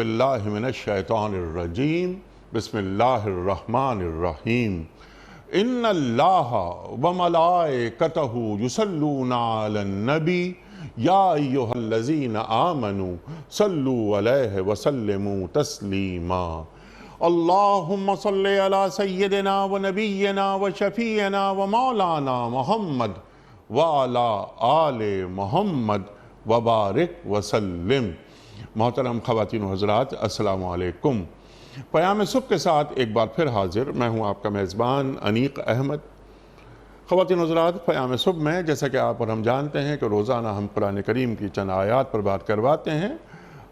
باللہ من الشیطان الرجیم بسم اللہ الرحمن الرحیم ان اللہ وملائکتہ یصلون علی النبی یا ایہا الذین آمنوا صلوا علیہ وسلموا تسلیما اللہم صلی علی سیدنا و نبینا و شفیعنا و مولانا محمد وعلی آل محمد وبارک وسلم۔ محترم خواتین و حضرات، السلام علیکم۔ پیام صبح کے ساتھ ایک بار پھر حاضر میں ہوں آپ کا میزبان انیق احمد۔ خواتین و حضرات، پیام صبح میں جیسا کہ آپ اور ہم جانتے ہیں کہ روزانہ ہم قرآن کریم کی چند آیات پر بات کرواتے ہیں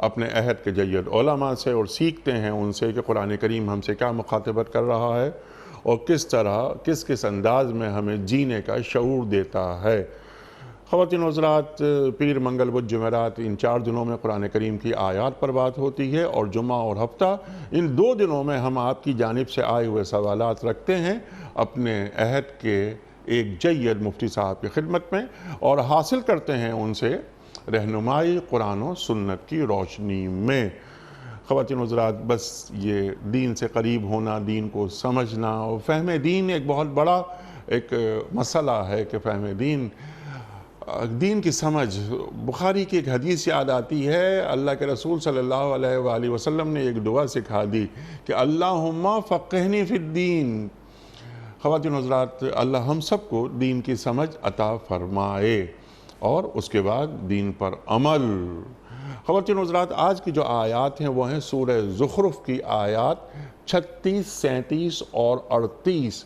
اپنے عہد کے جید علماء سے، اور سیکھتے ہیں ان سے کہ قرآن کریم ہم سے کیا مخاطبت کر رہا ہے اور کس طرح کس انداز میں ہمیں جینے کا شعور دیتا ہے۔ خواتین و حضرات، پیر، منگل، بدھ، جمعرات، ان 4 دنوں میں قرآن کریم کی آیات پر بات ہوتی ہے، اور جمعہ اور ہفتہ ان 2 دنوں میں ہم آپ کی جانب سے آئے ہوئے سوالات رکھتے ہیں اپنے عہد کے ایک جید مفتی صاحب کی خدمت میں، اور حاصل کرتے ہیں ان سے رہنمائی قرآن و سنت کی روشنی میں۔ خواتین و حضرات، بس یہ دین سے قریب ہونا، دین کو سمجھنا اور فہم دین ایک بہت بڑا ایک مسئلہ ہے کہ فہم دین کی سمجھ۔ بخاری کی ایک حدیث یاد آتی ہے، اللہ کے رسول صلی اللہ علیہ وآلہ وسلم نے ایک دعا سکھا دی کہ اللہم فقہنی فی الدین۔ خواتین و حضرات، اللہ ہم سب کو دین کی سمجھ عطا فرمائے اور اس کے بعد دین پر عمل۔ خواتین و حضرات، آج کی جو آیات ہیں وہ ہیں سورہ زخرف کی آیات 36، 37 اور 38۔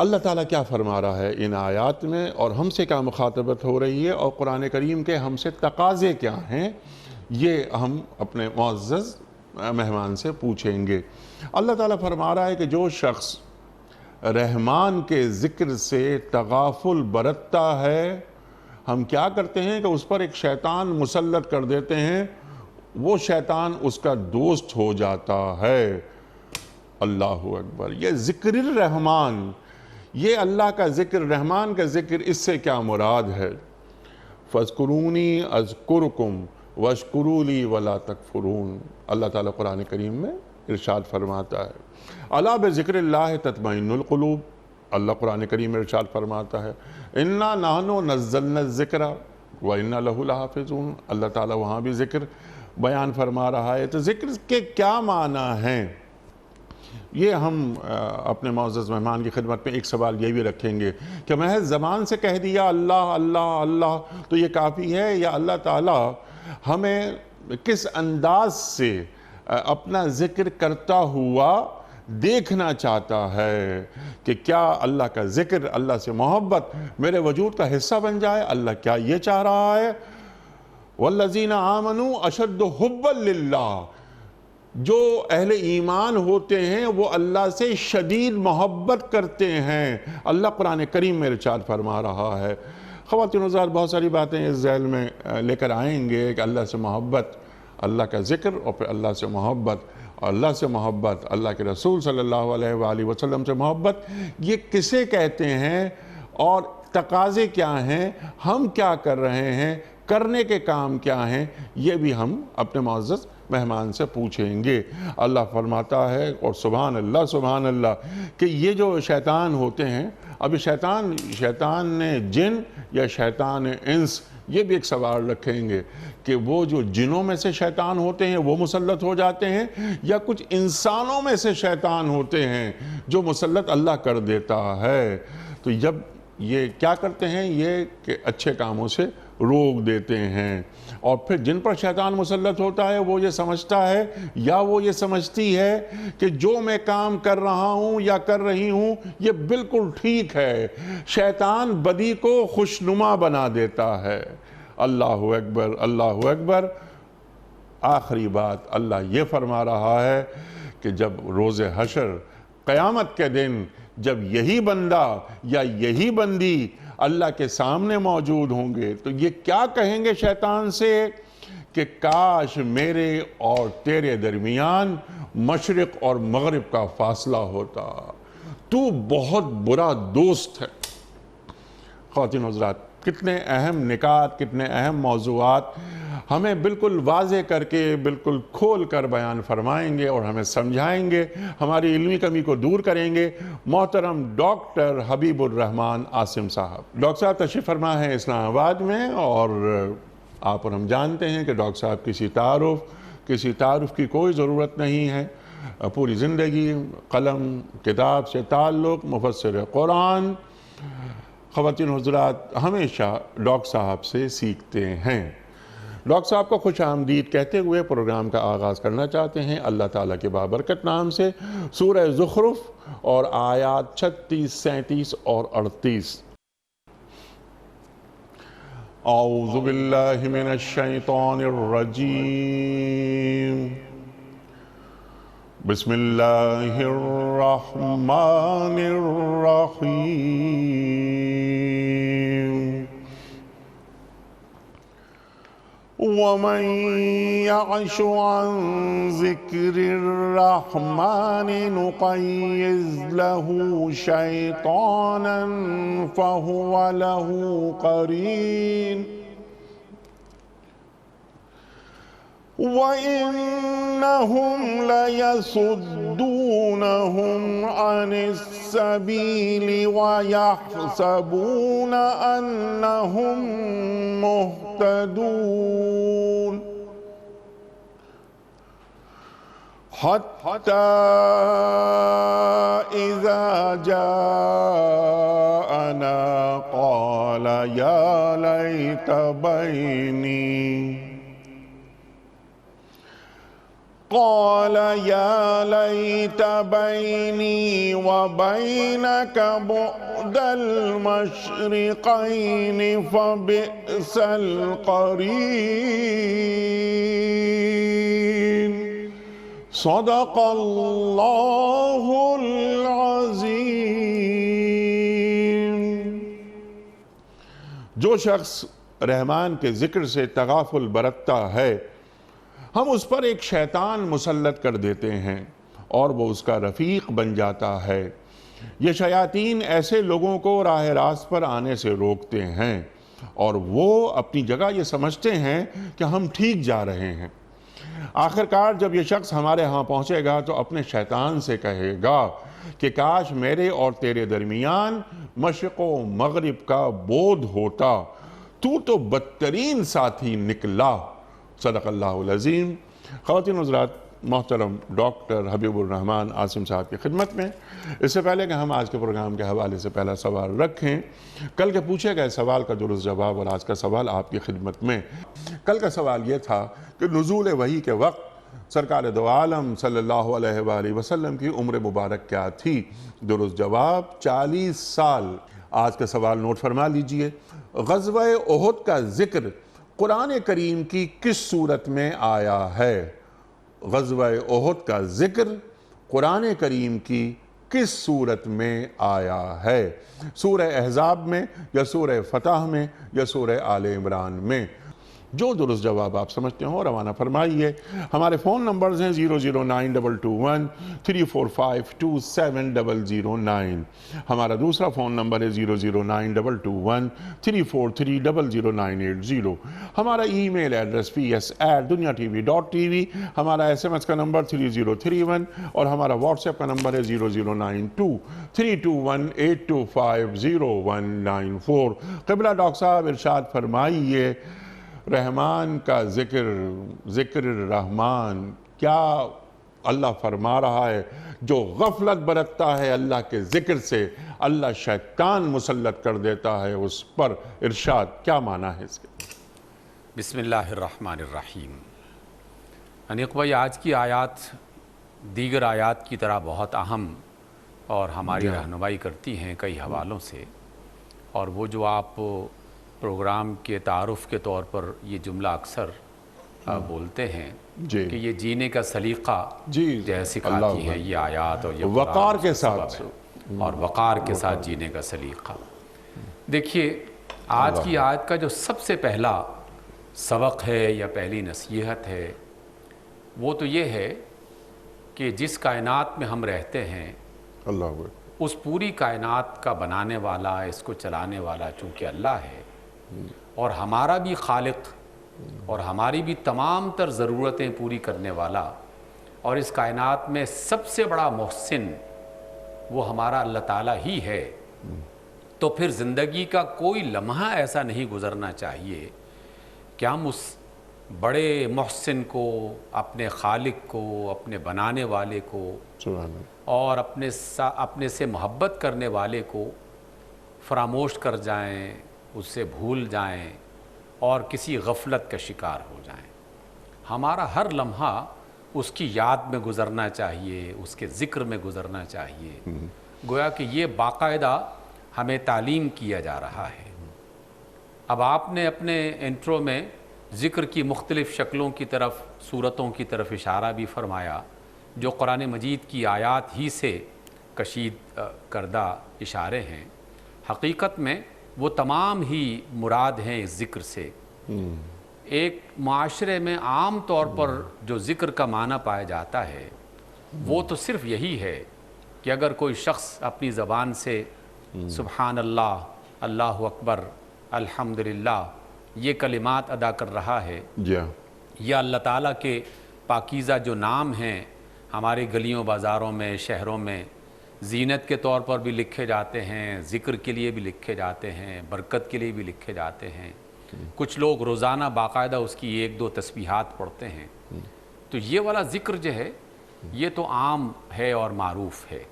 اللہ تعالیٰ کیا فرما رہا ہے ان آیات میں، اور ہم سے کیا مخاطبت ہو رہی ہے، اور قرآن کریم کے ہم سے تقاضے کیا ہیں، یہ ہم اپنے معزز مہمان سے پوچھیں گے۔ اللہ تعالیٰ فرما رہا ہے کہ جو شخص رحمان کے ذکر سے تغافل برتتا ہے، ہم کیا کرتے ہیں کہ اس پر ایک شیطان مسلط کر دیتے ہیں، وہ شیطان اس کا دوست ہو جاتا ہے۔ اللہ اکبر۔ یہ ذکر الرحمان، یہ اللہ کا ذکر، رحمان کا ذکر، اس سے کیا مراد ہے؟ فَاذْكُرُونِي أَذْكُرْكُمْ وَاشْكُرُوا لِي وَلَا تَكْفُرُونَ۔ اللہ تعالیٰ قرآن کریم میں ارشاد فرماتا ہے، الا بذکر اللہ تطمئن القلوب۔ اللہ قرآن کریم میں ارشاد فرماتا ہے، اِنَّا نَحْنُ نَزَّلْنَا الذِّكْرَ وَإِنَّا لَهُ لَحَافِظُونَ۔ اللہ تعالیٰ وہاں بھی ذکر بیان فرما رہا ہے۔ تو ذکر کے کیا معنی ہیں، یہ ہم اپنے معزز مہمان کی خدمت میں ایک سوال یہ بھی رکھیں گے کہ محض زبان سے کہہ دیا اللہ اللہ اللہ تو یہ کافی ہے، یا اللہ تعالیٰ ہمیں کس انداز سے اپنا ذکر کرتا ہوا دیکھنا چاہتا ہے، کہ کیا اللہ کا ذکر، اللہ سے محبت میرے وجود کا حصہ بن جائے؟ اللہ کیا یہ چاہ رہا ہے؟ وَالَّذِينَ آمَنُوا أَشَدُّ حُبًّا لِلَّهِ۔ جو اہل ایمان ہوتے ہیں وہ اللہ سے شدید محبت کرتے ہیں، اللہ قرآن کریم میں ارشاد فرما رہا ہے۔ خواتین و حضرات، بہت ساری باتیں اس ذیل میں لے کر آئیں گے کہ اللہ سے محبت، اللہ کا ذکر، اور پھر اللہ سے محبت، اللہ سے محبت، اللہ کے رسول صلی اللہ علیہ وآلہ وسلم سے محبت، یہ کسے کہتے ہیں اور تقاضے کیا ہیں، ہم کیا کر رہے ہیں، کرنے کے کام کیا ہیں، یہ بھی ہم اپنے معزز مہمان سے پوچھیں گے۔ اللہ فرماتا ہے، اور سبحان اللہ کہ یہ جو شیطان ہوتے ہیں، ابھی شیطان نے جن یا شیطان انس، یہ بھی ایک سوال رکھیں گے کہ وہ جو جنوں میں سے شیطان ہوتے ہیں وہ مسلط ہو جاتے ہیں، یا کچھ انسانوں میں سے شیطان ہوتے ہیں جو مسلط اللہ کر دیتا ہے۔ تو جب یہ کیا کرتے ہیں، یہ کہ اچھے کاموں سے روک دیتے ہیں، اور پھر جن پر شیطان مسلط ہوتا ہے وہ یہ سمجھتا ہے یا وہ یہ سمجھتی ہے کہ جو میں کام کر رہا ہوں یا کر رہی ہوں یہ بالکل ٹھیک ہے۔ شیطان بدی کو خوشنما بنا دیتا ہے۔ اللہ اکبر، اللہ اکبر۔ آخری بات اللہ یہ فرما رہا ہے کہ جب روز حشر، قیامت کے دن، جب یہی بندہ یا یہی بندی اللہ کے سامنے موجود ہوں گے تو یہ کیا کہیں گے شیطان سے کہ کاش میرے اور تیرے درمیان مشرق اور مغرب کا فاصلہ ہوتا، تو بہت برا دوست ہے۔ خواتین و حضرات، کتنے اہم نکات، کتنے اہم موضوعات ہمیں بالکل واضح کر کے بالکل کھول کر بیان فرمائیں گے اور ہمیں سمجھائیں گے، ہماری علمی کمی کو دور کریں گے محترم ڈاکٹر حبیب الرحمان عاصم صاحب۔ ڈاکٹر صاحب تشریف فرما ہے اسلام آباد میں، اور آپ اور ہم جانتے ہیں کہ ڈاکٹر صاحب کسی تعارف کی کوئی ضرورت نہیں ہے، پوری زندگی قلم کتاب سے تعلق، مفسر قرآن۔ خواتین حضرات ہمیشہ ڈاکٹر صاحب سے سیکھتے ہیں۔ ڈاکٹر صاحب کو خوش آمدید کہتے ہوئے پروگرام کا آغاز کرنا چاہتے ہیں اللہ تعالیٰ کے بابرکت نام سے، سورہ زخرف اور آیات 36، 37 اور 38۔ اعوذ باللہ من الشیطان الرجیم، بسم اللہ الرحمن الرحیم۔ وَمَن يَعْشُ عَن ذِكْرِ الرَّحْمَنِ نُقَيِّضْ لَهُ شَيْطَانًا فَهُوَ لَهُ قَرِينٌ وَإِنَّهُمْ لَيَصُدُّونَهُمْ عَنِ السَّبِيلِ وَيَحْسَبُونَ أَنَّهُمْ مُهْتَدُونَ حَتَّى إِذَا جَاءَنَا قَالَ يَا لَيْتَ بيني وبينك بعد المشرقين فبئس القرين۔ صدق اللہ العظیم۔ جو شخص رحمان کے ذکر سے تغافل برتتا ہے، ہم اس پر ایک شیطان مسلط کر دیتے ہیں اور وہ اس کا رفیق بن جاتا ہے۔ یہ شیاطین ایسے لوگوں کو راہ راست پر آنے سے روکتے ہیں اور وہ اپنی جگہ یہ سمجھتے ہیں کہ ہم ٹھیک جا رہے ہیں۔ آخرکار جب یہ شخص ہمارے ہاں پہنچے گا تو اپنے شیطان سے کہے گا کہ کاش میرے اور تیرے درمیان مشرق و مغرب کا بودھ ہوتا، تو بدترین ساتھی نکلا۔ صدق اللہ العظیم۔ خواتین حضرات، محترم ڈاکٹر حبیب الرحمان عاصم صاحب کی خدمت میں، اس سے پہلے کہ ہم آج کے پروگرام کے حوالے سے پہلا سوال رکھیں، کل کے پوچھے گئے سوال کا درست جواب اور آج کا سوال آپ کی خدمت میں۔ کل کا سوال یہ تھا کہ نزول وحی کے وقت سرکار دو عالم صلی اللہ علیہ وآلہ وسلم کی عمر مبارک کیا تھی؟ درست جواب 40 سال۔ آج کا سوال نوٹ فرما لیجئے۔ غزوہ احد کا ذکر قرآن کریم کی کس صورت میں آیا ہے؟ غزوہ احد کا ذکر قرآن کریم کی کس صورت میں آیا ہے؟ سورہ احزاب میں یا سورہ فتح میں یا سورہ آل عمران میں؟ جو درست جواب آپ سمجھتے ہوں روانہ فرمائیے۔ ہمارے فون نمبرز ہیں 009222134527009۔ ہمارا دوسرا فون نمبر ہے 009221343000980۔ ہمارا ای میل ایڈریس ps@duniatv.tv۔ ہمارا SMS کا نمبر 3031 اور ہمارا واٹس ایپ کا نمبر ہے 009232182509194۔ قبلہ ڈاکٹر صاحب ارشاد فرمائیے، رحمان کا ذکر الرحمن، کیا اللہ فرما رہا ہے جو غفلت برتتا ہے اللہ کے ذکر سے اللہ شیطان مسلط کر دیتا ہے اس پر؟ ارشاد کیا معنی ہے اس کے؟ بسم اللہ الرحمن الرحیم۔ انیق بھائی، آج کی آیات دیگر آیات کی طرح بہت اہم اور ہماری رہنمائی کرتی ہیں کئی حوالوں سے، اور وہ جو آپ پروگرام کے تعارف کے طور پر یہ جملہ اکثر بولتے ہیں کہ یہ جینے کا سلیقہ جیسے سکھاتی ہیں یہ آیات، اور یہ وقار کے ساتھ اور وقار کے ساتھ جینے کا سلیقہ۔ دیکھیے، آج کی آیت کا جو سب سے پہلا سبق ہے یا پہلی نصیحت ہے وہ تو یہ ہے کہ جس کائنات میں ہم رہتے ہیں اس پوری کائنات کا بنانے والا، اس کو چلانے والا چونکہ اللہ ہے، اور ہمارا بھی خالق اور ہماری بھی تمام تر ضرورتیں پوری کرنے والا اور اس کائنات میں سب سے بڑا محسن وہ ہمارا اللہ تعالیٰ ہی ہے، تو پھر زندگی کا کوئی لمحہ ایسا نہیں گزرنا چاہیے کہ ہم اس بڑے محسن کو، اپنے خالق کو، اپنے بنانے والے کو سبحان اللہ، اور اپنے سے محبت کرنے والے کو فراموش کر جائیں، اس سے بھول جائیں اور کسی غفلت کا شکار ہو جائیں۔ ہمارا ہر لمحہ اس کی یاد میں گزرنا چاہیے، اس کے ذکر میں گزرنا چاہیے، گویا کہ یہ باقاعدہ ہمیں تعلیم کیا جا رہا ہے۔ اب آپ نے اپنے انٹرو میں ذکر کی مختلف شکلوں کی طرف، صورتوں کی طرف اشارہ بھی فرمایا، جو قرآن مجید کی آیات ہی سے کشید کردہ اشارے ہیں۔ حقیقت میں وہ تمام ہی مراد ہیں اس ذکر سے۔ ایک معاشرے میں عام طور پر جو ذکر کا معنی پایا جاتا ہے وہ تو صرف یہی ہے کہ اگر کوئی شخص اپنی زبان سے سبحان اللہ، اللہ اکبر، الحمدللہ یہ کلمات ادا کر رہا ہے، جی ہاں، یا اللہ تعالیٰ کے پاکیزہ جو نام ہیں ہمارے گلیوں بازاروں میں، شہروں میں زینت کے طور پر بھی لکھے جاتے ہیں، ذکر کے لیے بھی لکھے جاتے ہیں، برکت کے لیے بھی لکھے جاتے ہیں، کچھ لوگ روزانہ باقاعدہ اس کی 1-2 تسبیحات پڑھتے ہیں، تو یہ والا ذکر جو ہے یہ تو عام ہے اور معروف ہے،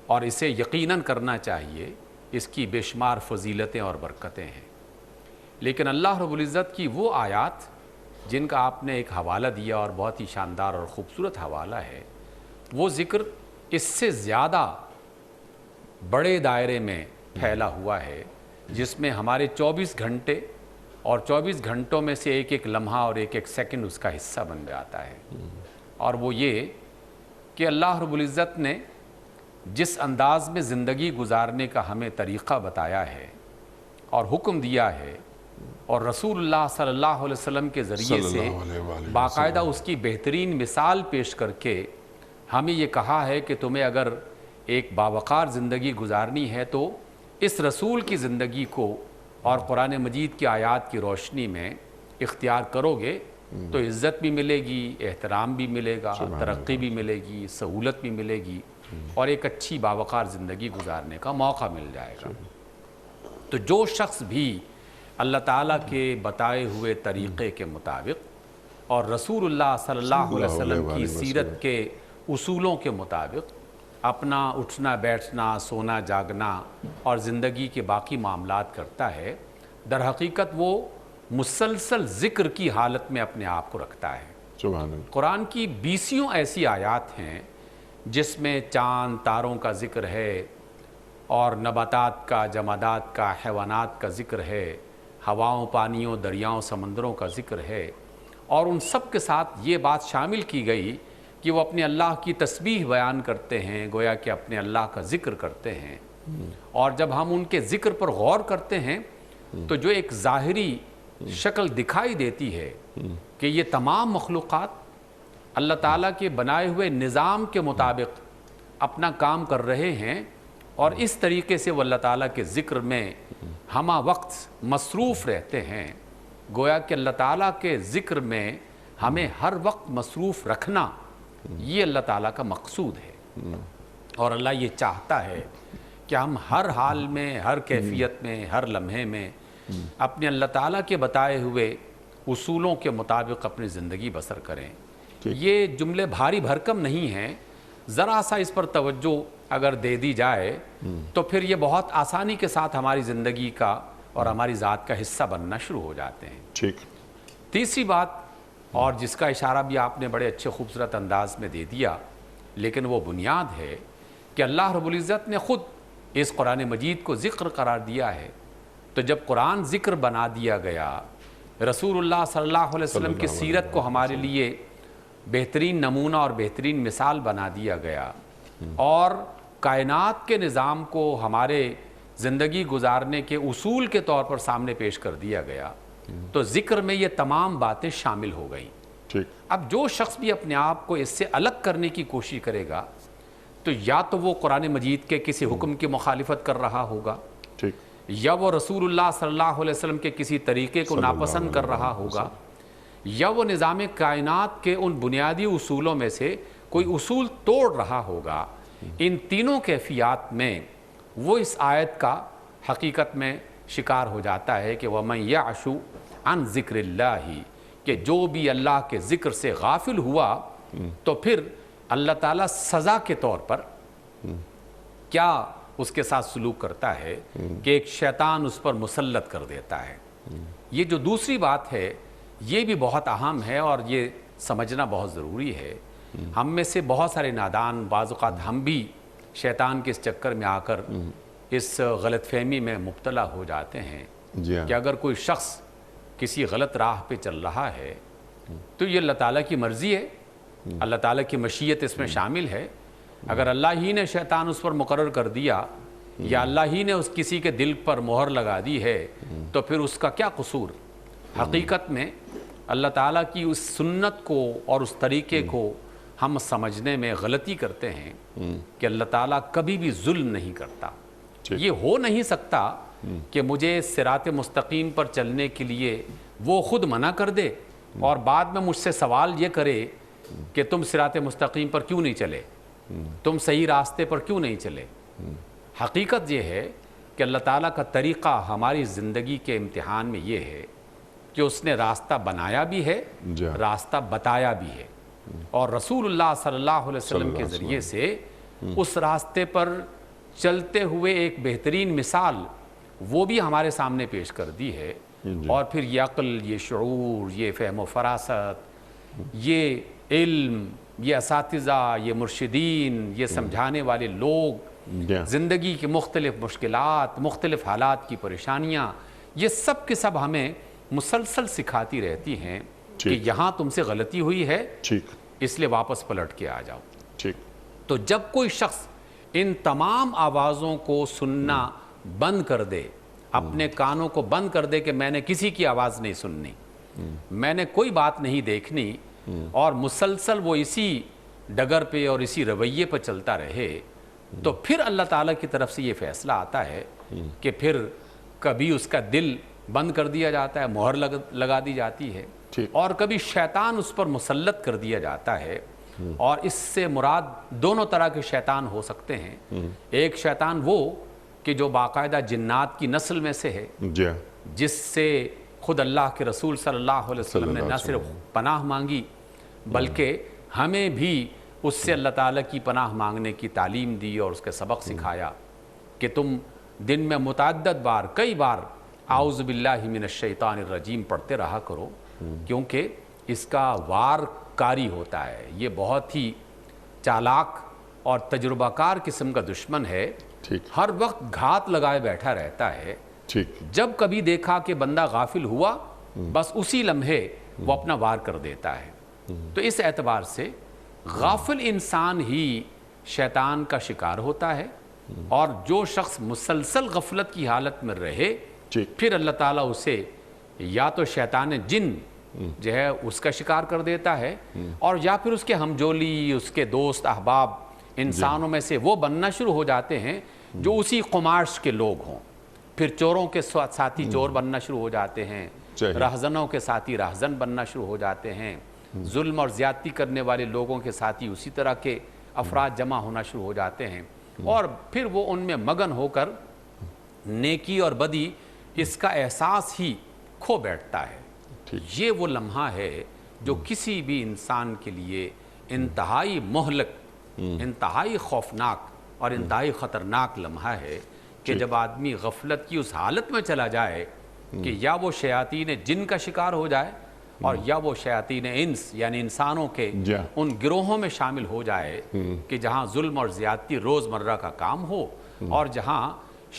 اور اسے یقیناً کرنا چاہیے، اس کی بے شمار فضیلتیں اور برکتیں ہیں۔ لیکن اللہ رب العزت کی وہ آیات جن کا آپ نے ایک حوالہ دیا اور بہت ہی شاندار اور خوبصورت حوالہ ہے، وہ ذکر اس سے زیادہ بڑے دائرے میں پھیلا ہوا ہے، جس میں ہمارے 24 گھنٹے اور 24 گھنٹوں میں سے ایک ایک لمحہ اور ایک ایک سیکنڈ اس کا حصہ بن جاتا ہے۔ اور وہ یہ کہ اللہ رب العزت نے جس انداز میں زندگی گزارنے کا ہمیں طریقہ بتایا ہے اور حکم دیا ہے، اور رسول اللہ صلی اللہ علیہ وسلم کے ذریعے سے باقاعدہ اس کی بہترین مثال پیش کر کے ہمیں یہ کہا ہے کہ تمہیں اگر ایک باوقار زندگی گزارنی ہے تو اس رسول کی زندگی کو اور قرآن مجید کی آیات کی روشنی میں اختیار کرو گے تو عزت بھی ملے گی، احترام بھی ملے گا، ترقی بھی ملے گی، سہولت بھی ملے گی، اور ایک اچھی باوقار زندگی گزارنے کا موقع مل جائے گا۔ تو جو شخص بھی اللہ تعالیٰ کے بتائے ہوئے طریقے کے مطابق اور رسول اللہ صلی اللہ علیہ وسلم کی سیرت کے اصولوں کے مطابق اپنا اٹھنا بیٹھنا، سونا جاگنا اور زندگی کے باقی معاملات کرتا ہے، در حقیقت وہ مسلسل ذکر کی حالت میں اپنے آپ کو رکھتا ہے۔ سبحان اللہ، قرآن کی 20 ایسی آیات ہیں جس میں چاند تاروں کا ذکر ہے، اور نباتات کا، جمادات کا، حیوانات کا ذکر ہے، ہواؤں، پانیوں، دریاؤں، سمندروں کا ذکر ہے، اور ان سب کے ساتھ یہ بات شامل کی گئی کہ وہ اپنے اللہ کی تسبیح بیان کرتے ہیں، گویا کہ اپنے اللہ کا ذکر کرتے ہیں۔ اور جب ہم ان کے ذکر پر غور کرتے ہیں تو جو ایک ظاہری شکل دکھائی دیتی ہے کہ یہ تمام مخلوقات اللہ تعالیٰ کے بنائے ہوئے نظام کے مطابق اپنا کام کر رہے ہیں، اور اس طریقے سے وہ اللہ تعالیٰ کے ذکر میں ہمہ وقت مصروف رہتے ہیں۔ گویا کہ اللہ تعالیٰ کے ذکر میں ہمیں ہر وقت مصروف رکھنا یہ اللہ تعالیٰ کا مقصود ہے، اور اللہ یہ چاہتا ہے کہ ہم ہر حال میں، ہر کیفیت میں، ہر لمحے میں اپنے اللہ تعالیٰ کے بتائے ہوئے اصولوں کے مطابق اپنی زندگی بسر کریں۔ یہ جملے بھاری بھرکم نہیں ہیں، ذرا سا اس پر توجہ اگر دے دی جائے تو پھر یہ بہت آسانی کے ساتھ ہماری زندگی کا اور ہماری ذات کا حصہ بننا شروع ہو جاتے ہیں۔ ٹھیک، تیسری بات، اور جس کا اشارہ بھی آپ نے بڑے اچھے خوبصورت انداز میں دے دیا، لیکن وہ بنیاد ہے کہ اللہ رب العزت نے خود اس قرآن مجید کو ذکر قرار دیا ہے، تو جب قرآن ذکر بنا دیا گیا، رسول اللہ صلی اللہ علیہ وسلم کی سیرت کو ہمارے لیے بہترین نمونہ اور بہترین مثال بنا دیا گیا، اور کائنات کے نظام کو ہمارے زندگی گزارنے کے اصول کے طور پر سامنے پیش کر دیا گیا، تو ذکر میں یہ تمام باتیں شامل ہو گئیں۔ ٹھیک، اب جو شخص بھی اپنے آپ کو اس سے الگ کرنے کی کوشش کرے گا تو یا تو وہ قرآن مجید کے کسی حکم کی مخالفت کر رہا ہوگا، ٹھیک، یا وہ رسول اللہ صلی اللہ علیہ وسلم کے کسی طریقے کو ناپسند کر رہا ہوگا، یا وہ نظام کائنات کے ان بنیادی اصولوں میں سے کوئی اصول توڑ رہا ہوگا، ان تینوں کیفیات میں وہ اس آیت کا حقیقت میں شکار ہو جاتا ہے کہ وَمَنْ يَعْشُ عَنْ ذِكْرِ اللَّهِ، کہ جو بھی اللہ کے ذکر سے غافل ہوا تو پھر اللہ تعالیٰ سزا کے طور پر کیا اس کے ساتھ سلوک کرتا ہے کہ ایک شیطان اس پر مسلط کر دیتا ہے۔ یہ جو دوسری بات ہے یہ بھی بہت اہم ہے اور یہ سمجھنا بہت ضروری ہے۔ ہم میں سے بہت سارے نادان بعض اوقات ہم بھی شیطان کے اس چکر میں آ کر اس غلط فہمی میں مبتلا ہو جاتے ہیں کہ اگر کوئی شخص کسی غلط راہ پہ چل رہا ہے تو یہ اللہ تعالیٰ کی مرضی ہے، اللہ تعالیٰ کی مشیت اس میں شامل ہے۔ اگر اللہ ہی نے شیطان اس پر مقرر کر دیا یا اللہ ہی نے اس کسی کے دل پر مہر لگا دی ہے تو پھر اس کا کیا قصور؟ حقیقت میں اللہ تعالیٰ کی اس سنت کو اور اس طریقے کو ہم سمجھنے میں غلطی کرتے ہیں کہ اللہ تعالیٰ کبھی بھی ظلم نہیں کرتا۔ یہ ہو نہیں سکتا کہ مجھے صراط مستقیم پر چلنے کے لیے وہ خود منع کر دے اور بعد میں مجھ سے سوال یہ کرے کہ تم صراط مستقیم پر کیوں نہیں چلے، تم صحیح راستے پر کیوں نہیں چلے۔ حقیقت یہ ہے کہ اللہ تعالیٰ کا طریقہ ہماری زندگی کے امتحان میں یہ ہے کہ اس نے راستہ بنایا بھی ہے، راستہ بتایا بھی ہے، اور رسول اللہ صلی اللہ علیہ وسلم کے ذریعے سے اس راستے پر چلتے ہوئے ایک بہترین مثال وہ بھی ہمارے سامنے پیش کر دی ہے۔ اور پھر یہ عقل، یہ شعور، یہ فہم و فراست، یہ علم، یہ اساتذہ، یہ مرشدین، یہ سمجھانے والے لوگ، زندگی کی مختلف مشکلات، مختلف حالات کی پریشانیاں، یہ سب کے سب ہمیں مسلسل سکھاتی رہتی ہیں کہ یہاں تم سے غلطی ہوئی ہے، اس لیے واپس پلٹ کے آ جاؤ۔ تو جب کوئی شخص ان تمام آوازوں کو سننا بند کر دے، اپنے کانوں کو بند کر دے کہ میں نے کسی کی آواز نہیں سننی، میں نے کوئی بات نہیں دیکھنی، اور مسلسل وہ اسی ڈگر پہ اور اسی رویے پہ چلتا رہے، تو پھر اللہ تعالیٰ کی طرف سے یہ فیصلہ آتا ہے کہ پھر کبھی اس کا دل بند کر دیا جاتا ہے، مہر لگا دی جاتی ہے، اور کبھی شیطان اس پر مسلط کر دیا جاتا ہے۔ اور اس سے مراد دونوں طرح کے شیطان ہو سکتے ہیں۔ ایک شیطان وہ کہ جو باقاعدہ جنات کی نسل میں سے ہے، جس سے خود اللہ کے رسول صلی اللہ علیہ وسلم نے نہ صرف پناہ مانگی بلکہ ہمیں بھی اس سے اللہ تعالیٰ کی پناہ مانگنے کی تعلیم دی اور اس کے سبق سکھایا کہ تم دن میں متعدد بار، کئی بار اعوذ باللہ من الشیطان الرجیم پڑھتے رہا کرو، کیونکہ اس کا وار کاری ہوتا ہے، یہ بہت ہی چالاک اور تجربہ کار قسم کا دشمن ہے، ہر وقت گھات لگائے بیٹھا رہتا ہے۔ جب کبھی دیکھا کہ بندہ غافل ہوا، بس اسی لمحے وہ اپنا وار کر دیتا ہے۔ تو اس اعتبار سے غافل انسان ہی شیطان کا شکار ہوتا ہے، اور جو شخص مسلسل غفلت کی حالت میں رہے پھر اللہ تعالیٰ اسے یا تو شیطان جن جو ہے اس کا شکار کر دیتا ہے، اور یا پھر اس کے ہمجولی، اس کے دوست احباب انسانوں میں سے وہ بننا شروع ہو جاتے ہیں جو اسی قماش کے لوگ ہوں۔ پھر چوروں کے ساتھی چور بننا شروع ہو جاتے ہیں، رہزنوں کے ساتھی رہزن بننا شروع ہو جاتے ہیں، ظلم اور زیادتی کرنے والے لوگوں کے ساتھی اسی طرح کے افراد جمع ہونا شروع ہو جاتے ہیں، اور پھر وہ ان میں مگن ہو کر نیکی اور بدی اس کا احساس ہی کھو بیٹھتا ہے۔ یہ وہ لمحہ ہے جو کسی بھی انسان کے لیے انتہائی مہلک، انتہائی خوفناک اور انتہائی خطرناک لمحہ ہے کہ جب آدمی غفلت کی اس حالت میں چلا جائے کہ یا وہ شیاطین جن کا شکار ہو جائے اور یا وہ شیاطین انس یعنی انسانوں کے ان گروہوں میں شامل ہو جائے کہ جہاں ظلم اور زیادتی روز مرہ کا کام ہو، اور جہاں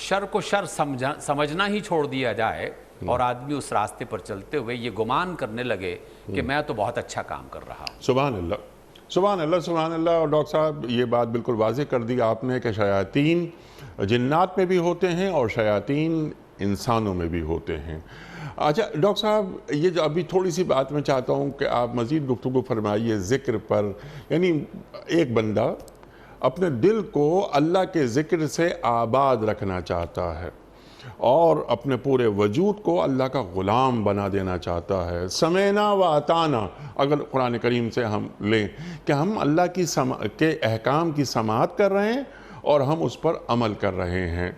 شر کو شر سمجھنا ہی چھوڑ دیا جائے اور آدمی اس راستے پر چلتے ہوئے یہ گمان کرنے لگے کہ میں تو بہت اچھا کام کر رہا ہوں۔ سبحان اللہ، سبحان اللہ، سبحان اللہ۔ اور ڈاکٹر صاحب یہ بات بالکل واضح کر دی آپ نے کہ شیاطین جنات میں بھی ہوتے ہیں اور شیاطین انسانوں میں بھی ہوتے ہیں۔ اچھا ڈاکٹر صاحب، یہ جو ابھی تھوڑی سی بات میں چاہتا ہوں کہ آپ مزید گفتگو فرمائیے ذکر پر، یعنی ایک بندہ اپنے دل کو اللہ کے ذکر سے آباد رکھنا چاہتا ہے، اور اپنے پورے وجود کو اللہ کا غلام بنا دینا چاہتا ہے۔ سمینا و اطانا، اگر قرآن کریم سے ہم لیں کہ ہم اللہ کے احکام کی سماعت کر رہے ہیں اور ہم اس پر عمل کر رہے ہیں۔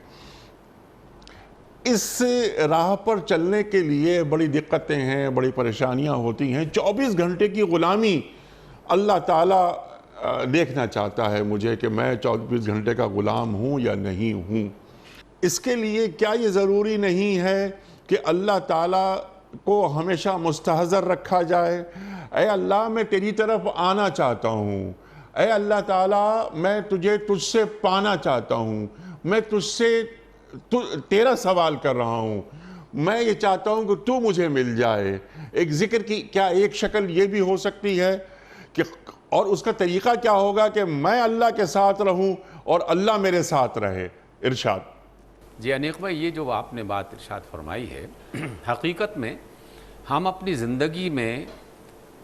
اس راہ پر چلنے کے لیے بڑی دقتیں ہیں، بڑی پریشانیاں ہوتی ہیں۔ 24 گھنٹے کی غلامی اللہ تعالیٰ دیکھنا چاہتا ہے مجھے کہ میں 24 گھنٹے کا غلام ہوں یا نہیں ہوں۔ اس کے لیے کیا یہ ضروری نہیں ہے کہ اللہ تعالیٰ کو ہمیشہ مستحضر رکھا جائے؟ اے اللہ، میں تیری طرف آنا چاہتا ہوں، اے اللہ تعالیٰ میں تجھ سے پانا چاہتا ہوں، میں تجھ سے تیرا سوال کر رہا ہوں، میں یہ چاہتا ہوں کہ تو مجھے مل جائے۔ ایک ذکر کی کیا ایک شکل یہ بھی ہو سکتی ہے کہ اور اس کا طریقہ کیا ہوگا کہ میں اللہ کے ساتھ رہوں اور اللہ میرے ساتھ رہے؟ ارشاد۔ جی انیق بھائی، یہ جو آپ نے بات ارشاد فرمائی ہے، حقیقت میں ہم اپنی زندگی میں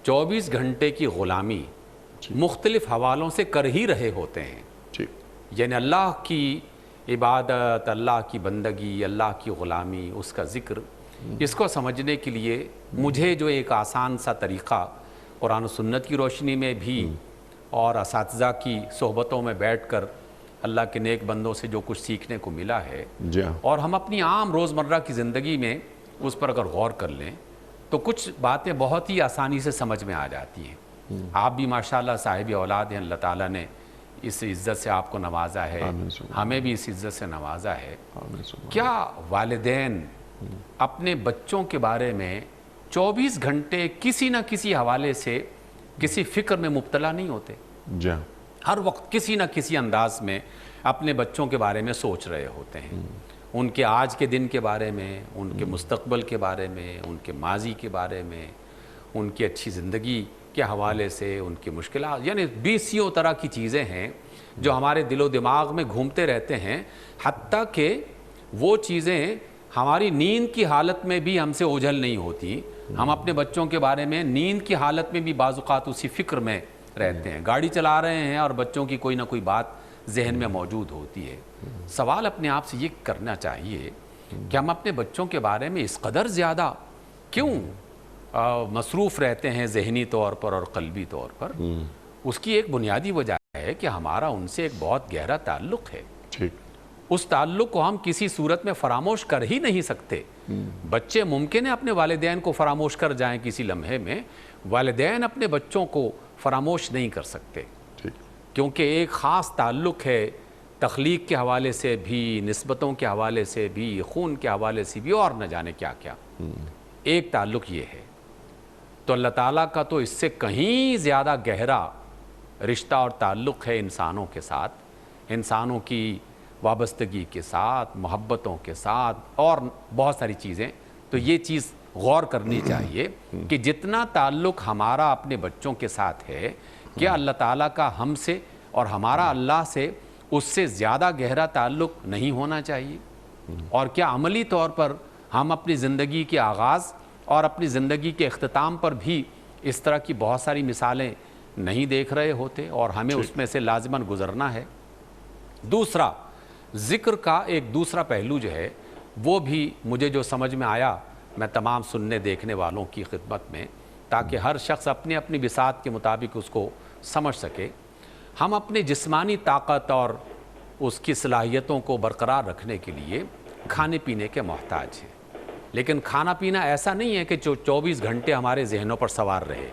24 گھنٹے کی غلامی مختلف حوالوں سے کر ہی رہے ہوتے ہیں۔ یعنی اللہ کی عبادت، اللہ کی بندگی، اللہ کی غلامی، اس کا ذکر، اس کو سمجھنے کے لیے مجھے جو ایک آسان سا طریقہ قرآن و سنت کی روشنی میں بھی اور اساتذہ کی صحبتوں میں بیٹھ کر اللہ کے نیک بندوں سے جو کچھ سیکھنے کو ملا ہے، اور ہم اپنی عام روزمرہ کی زندگی میں اس پر اگر غور کر لیں تو کچھ باتیں بہت ہی آسانی سے سمجھ میں آ جاتی ہیں۔ آپ بھی ماشاءاللہ صاحب اولاد ہیں، اللہ تعالیٰ نے اس عزت سے آپ کو نوازا ہے، ہمیں بھی اس عزت سے نوازا ہے۔ کیا والدین اپنے بچوں کے بارے میں 24 گھنٹے کسی نہ کسی حوالے سے کسی فکر میں مبتلا نہیں ہوتے؟ ہر وقت کسی نہ کسی انداز میں اپنے بچوں کے بارے میں سوچ رہے ہوتے ہیں، ان کے آج کے دن کے بارے میں، ان کے مستقبل کے بارے میں، ان کے ماضی کے بارے میں، ان کی اچھی زندگی کے حوالے سے، ان کی مشکلات، یعنی 20 طرح کی چیزیں ہیں جو ہمارے دل و دماغ میں گھومتے رہتے ہیں، حتیٰ کہ وہ چیزیں ہماری نیند کی حالت میں بھی ہم سے اوجھل نہیں ہوتی۔ ہم اپنے بچوں کے بارے میں نیند کی حالت میں بھی بعض اوقات اسی فکر میں رہتے ہیں، گاڑی چلا رہے ہیں اور بچوں کی کوئی نہ کوئی بات ذہن میں موجود ہوتی ہے۔ سوال اپنے آپ سے یہ کرنا چاہیے کہ ہم اپنے بچوں کے بارے میں اس قدر زیادہ کیوں مصروف رہتے ہیں ذہنی طور پر اور قلبی طور پر؟ اس کی ایک بنیادی وجہ ہے کہ ہمارا ان سے ایک بہت گہرا تعلق ہے۔ اس تعلق کو ہم کسی صورت میں فراموش کر ہی نہیں سکتے۔ بچے ممکن ہے اپنے والدین کو فراموش کر جائیں کسی لمحے میں، والدین اپنے بچوں کو فراموش نہیں کر سکتے، کیونکہ ایک خاص تعلق ہے، تخلیق کے حوالے سے بھی، نسبتوں کے حوالے سے بھی، خون کے حوالے سے بھی، اور نہ جانے کیا کیا۔ ایک تعلق یہ ہے، تو اللہ تعالیٰ کا تو اس سے کہیں زیادہ گہرا رشتہ اور تعلق ہے انسانوں کے ساتھ، انسانوں کی وابستگی کے ساتھ، محبتوں کے ساتھ، اور بہت ساری چیزیں۔ تو یہ چیز غور کرنی چاہیے کہ جتنا تعلق ہمارا اپنے بچوں کے ساتھ ہے، کیا اللہ تعالیٰ کا ہم سے اور ہمارا اللہ سے اس سے زیادہ گہرا تعلق نہیں ہونا چاہیے؟ اور کیا عملی طور پر ہم اپنی زندگی کے آغاز اور اپنی زندگی کے اختتام پر بھی اس طرح کی بہت ساری مثالیں نہیں دیکھ رہے ہوتے، اور ہمیں اس میں سے لازماً گزرنا ہے؟ دوسرا، ذکر کا ایک دوسرا پہلو جو ہے، وہ بھی مجھے جو سمجھ میں آیا، میں تمام سننے دیکھنے والوں کی خدمت میں، تاکہ ہر شخص اپنی اپنی بساط کے مطابق اس کو سمجھ سکے۔ ہم اپنے جسمانی طاقت اور اس کی صلاحیتوں کو برقرار رکھنے کے لیے کھانے پینے کے محتاج ہیں، لیکن کھانا پینا ایسا نہیں ہے کہ جو 24 گھنٹے ہمارے ذہنوں پر سوار رہے۔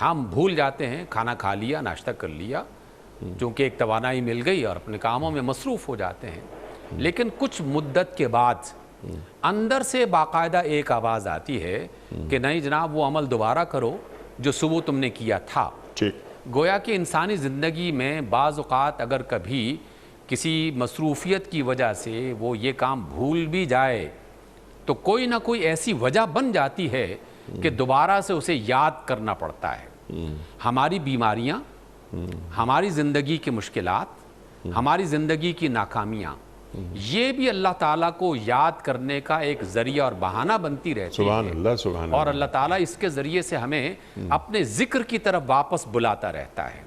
ہم بھول جاتے ہیں، کھانا کھا لیا، ناشتہ کر لیا، چونکہ ایک توانائی مل گئی، اور اپنے کاموں میں مصروف ہو جاتے ہیں۔ لیکن کچھ مدت کے بعد اندر سے باقاعدہ ایک آواز آتی ہے کہ نہیں جناب، وہ عمل دوبارہ کرو جو صبح تم نے کیا تھا۔ گویا کہ انسانی زندگی میں بعض اوقات اگر کبھی کسی مصروفیت کی وجہ سے وہ یہ کام بھول بھی جائے تو کوئی نہ کوئی ایسی وجہ بن جاتی ہے کہ دوبارہ سے اسے یاد کرنا پڑتا ہے۔ ہماری بیماریاں، ہماری زندگی کی مشکلات، ہماری زندگی کی ناکامیاں، یہ بھی اللہ تعالیٰ کو یاد کرنے کا ایک ذریعہ اور بہانہ بنتی رہتی ہے، اور اللہ تعالیٰ اس کے ذریعے سے ہمیں اپنے ذکر کی طرف واپس بلاتا رہتا ہے۔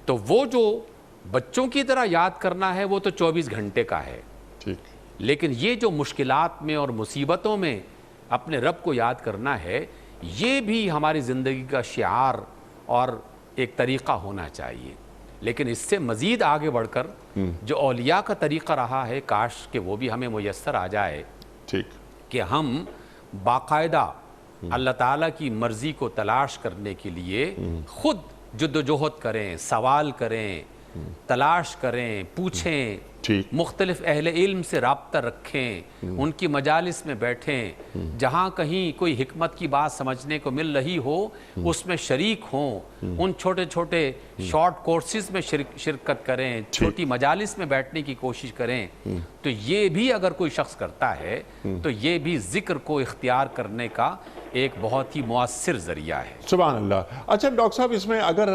تو وہ جو بچوں کی طرح یاد کرنا ہے وہ تو 24 گھنٹے کا ہے، لیکن یہ جو مشکلات میں اور مصیبتوں میں اپنے رب کو یاد کرنا ہے، یہ بھی ہماری زندگی کا شعار اور ایک طریقہ ہونا چاہیے۔ لیکن اس سے مزید آگے بڑھ کر جو اولیاء کا طریقہ رہا ہے، کاش کہ وہ بھی ہمیں میسر آ جائے ٹھیک کہ ہم باقاعدہ اللہ تعالیٰ کی مرضی کو تلاش کرنے کے لیے خود جد و جہد کریں، سوال کریں، تلاش کریں، پوچھیں، ٹھیک مختلف اہل علم سے رابطہ رکھیں، ان کی مجالس میں بیٹھیں، جہاں کہیں کوئی حکمت کی بات سمجھنے کو مل رہی ہو اس میں شریک ہوں، ان چھوٹے چھوٹے شارٹ کورسز میں شرکت کریں، چھوٹی مجالس میں بیٹھنے کی کوشش کریں۔ تو یہ بھی اگر کوئی شخص کرتا ہے تو یہ بھی ذکر کو اختیار کرنے کا ایک بہت ہی مؤثر ذریعہ ہے۔ سبحان اللہ۔ اچھا ڈاکٹر صاحب، اس میں اگر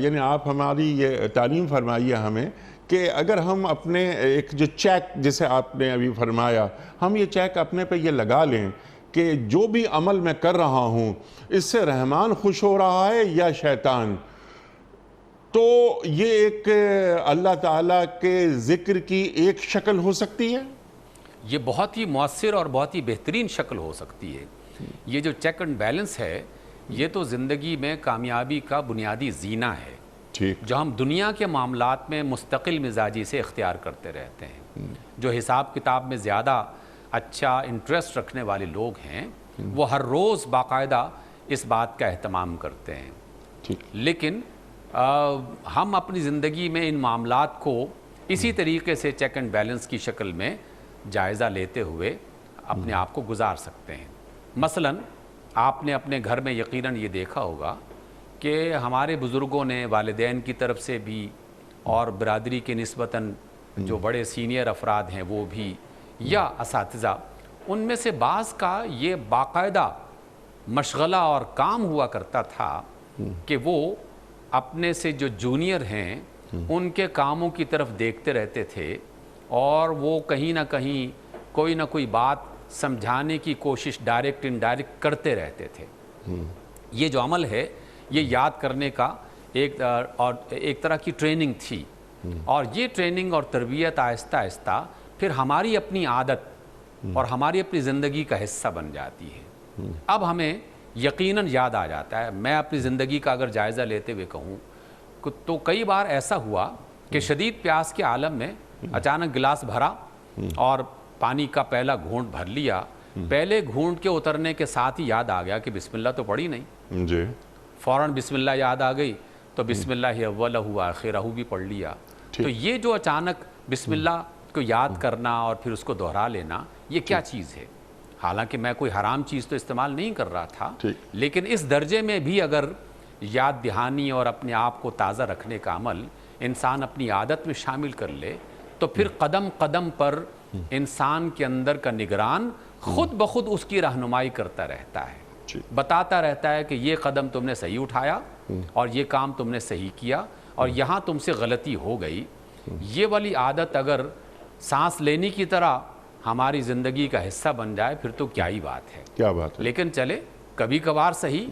یعنی آپ ہماری یہ تعلیم فرمائیے ہمیں کہ اگر ہم اپنے ایک جو چیک جسے آپ نے ابھی فرمایا، ہم یہ چیک اپنے پہ یہ لگا لیں کہ جو بھی عمل میں کر رہا ہوں اس سے رحمان خوش ہو رہا ہے یا شیطان، تو یہ ایک اللہ تعالیٰ کے ذکر کی ایک شکل ہو سکتی ہے؟ یہ بہت ہی مؤثر اور بہت ہی بہترین شکل ہو سکتی ہے۔ یہ جو چیک اینڈ بیلنس ہے، یہ تو زندگی میں کامیابی کا بنیادی زینہ ہے ٹھیک جو ہم دنیا کے معاملات میں مستقل مزاجی سے اختیار کرتے رہتے ہیں۔ جو حساب کتاب میں زیادہ اچھا انٹرسٹ رکھنے والے لوگ ہیں وہ ہر روز باقاعدہ اس بات کا اہتمام کرتے ہیں۔ ٹھیک لیکن ہم اپنی زندگی میں ان معاملات کو اسی طریقے سے چیک اینڈ بیلنس کی شکل میں جائزہ لیتے ہوئے اپنے آپ کو گزار سکتے ہیں۔ مثلاً آپ نے اپنے گھر میں یقیناً یہ دیکھا ہوگا کہ ہمارے بزرگوں نے والدین کی طرف سے بھی اور برادری کے نسبتاً جو بڑے سینئر افراد ہیں وہ بھی یا اساتذہ، ان میں سے بعض کا یہ باقاعدہ مشغلہ اور کام ہوا کرتا تھا کہ وہ اپنے سے جو جونیئر ہیں ان کے کاموں کی طرف دیکھتے رہتے تھے اور وہ کہیں نہ کہیں کوئی نہ کوئی بات سمجھانے کی کوشش ڈائریکٹ انڈائریکٹ کرتے رہتے تھے۔ یہ جو عمل ہے یہ یاد کرنے کا ایک طرح کی ٹریننگ تھی، اور یہ ٹریننگ اور تربیت آہستہ آہستہ پھر ہماری اپنی عادت اور ہماری اپنی زندگی کا حصہ بن جاتی ہے۔ اب ہمیں یقیناً یاد آ جاتا ہے، میں اپنی زندگی کا اگر جائزہ لیتے ہوئے کہوں تو کئی بار ایسا ہوا کہ شدید پیاس کے عالم میں اچانک گلاس بھرا اور پانی کا پہلا گھونٹ بھر لیا، پہلے گھونٹ کے اترنے کے ساتھ ہی یاد آ گیا کہ بسم اللہ تو پڑھی نہیں، جی فوراً بسم اللہ یاد آ گئی تو بسم اللہ اولہ آخرہ بھی پڑھ لیا۔ تو یہ جو اچانک بسم اللہ کو یاد کرنا اور پھر اس کو دہرا لینا، یہ کیا چیز ہے؟ حالانکہ میں کوئی حرام چیز تو استعمال نہیں کر رہا تھا، لیکن اس درجے میں بھی اگر یاد دہانی اور اپنے آپ کو تازہ رکھنے کا عمل انسان اپنی عادت میں شامل کر لے تو پھر قدم قدم پر انسان کے اندر کا نگران خود بخود اس کی رہنمائی کرتا رہتا ہے، بتاتا رہتا ہے کہ یہ قدم تم نے صحیح اٹھایا اور یہ کام تم نے صحیح کیا اور یہاں تم سے غلطی ہو گئی۔ یہ والی عادت اگر سانس لینے کی طرح ہماری زندگی کا حصہ بن جائے پھر تو کیا ہی بات ہے، کیا بات ہے۔ لیکن چلے کبھی کبھار صحیح،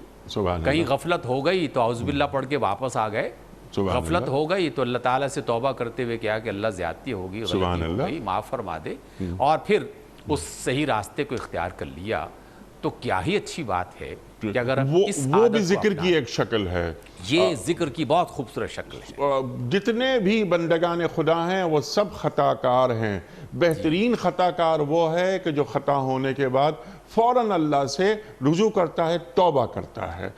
کہیں غفلت ہو گئی تو اعوذ باللہ پڑھ کے واپس آ گئے، غفلت ہو گئی تو اللہ تعالیٰ سے توبہ کرتے ہوئے کیا کہ اللہ زیادتی ہوگی، غلطی ہو گئی، معاف فرما دے، اور پھر اس صحیح راستے کو اختیار کر لیا، تو کیا ہی اچھی بات ہے کہ اگر وہ بھی ذکر کی ایک شکل ہے، یہ ذکر کی بہت خوبصورت شکل ہے۔ جتنے بھی بندگان خدا ہیں وہ سب خطا کار ہیں، بہترین خطا کار وہ ہے کہ جو خطا ہونے کے بعد فوراً اللہ سے رجوع کرتا ہے، توبہ کرتا ہے۔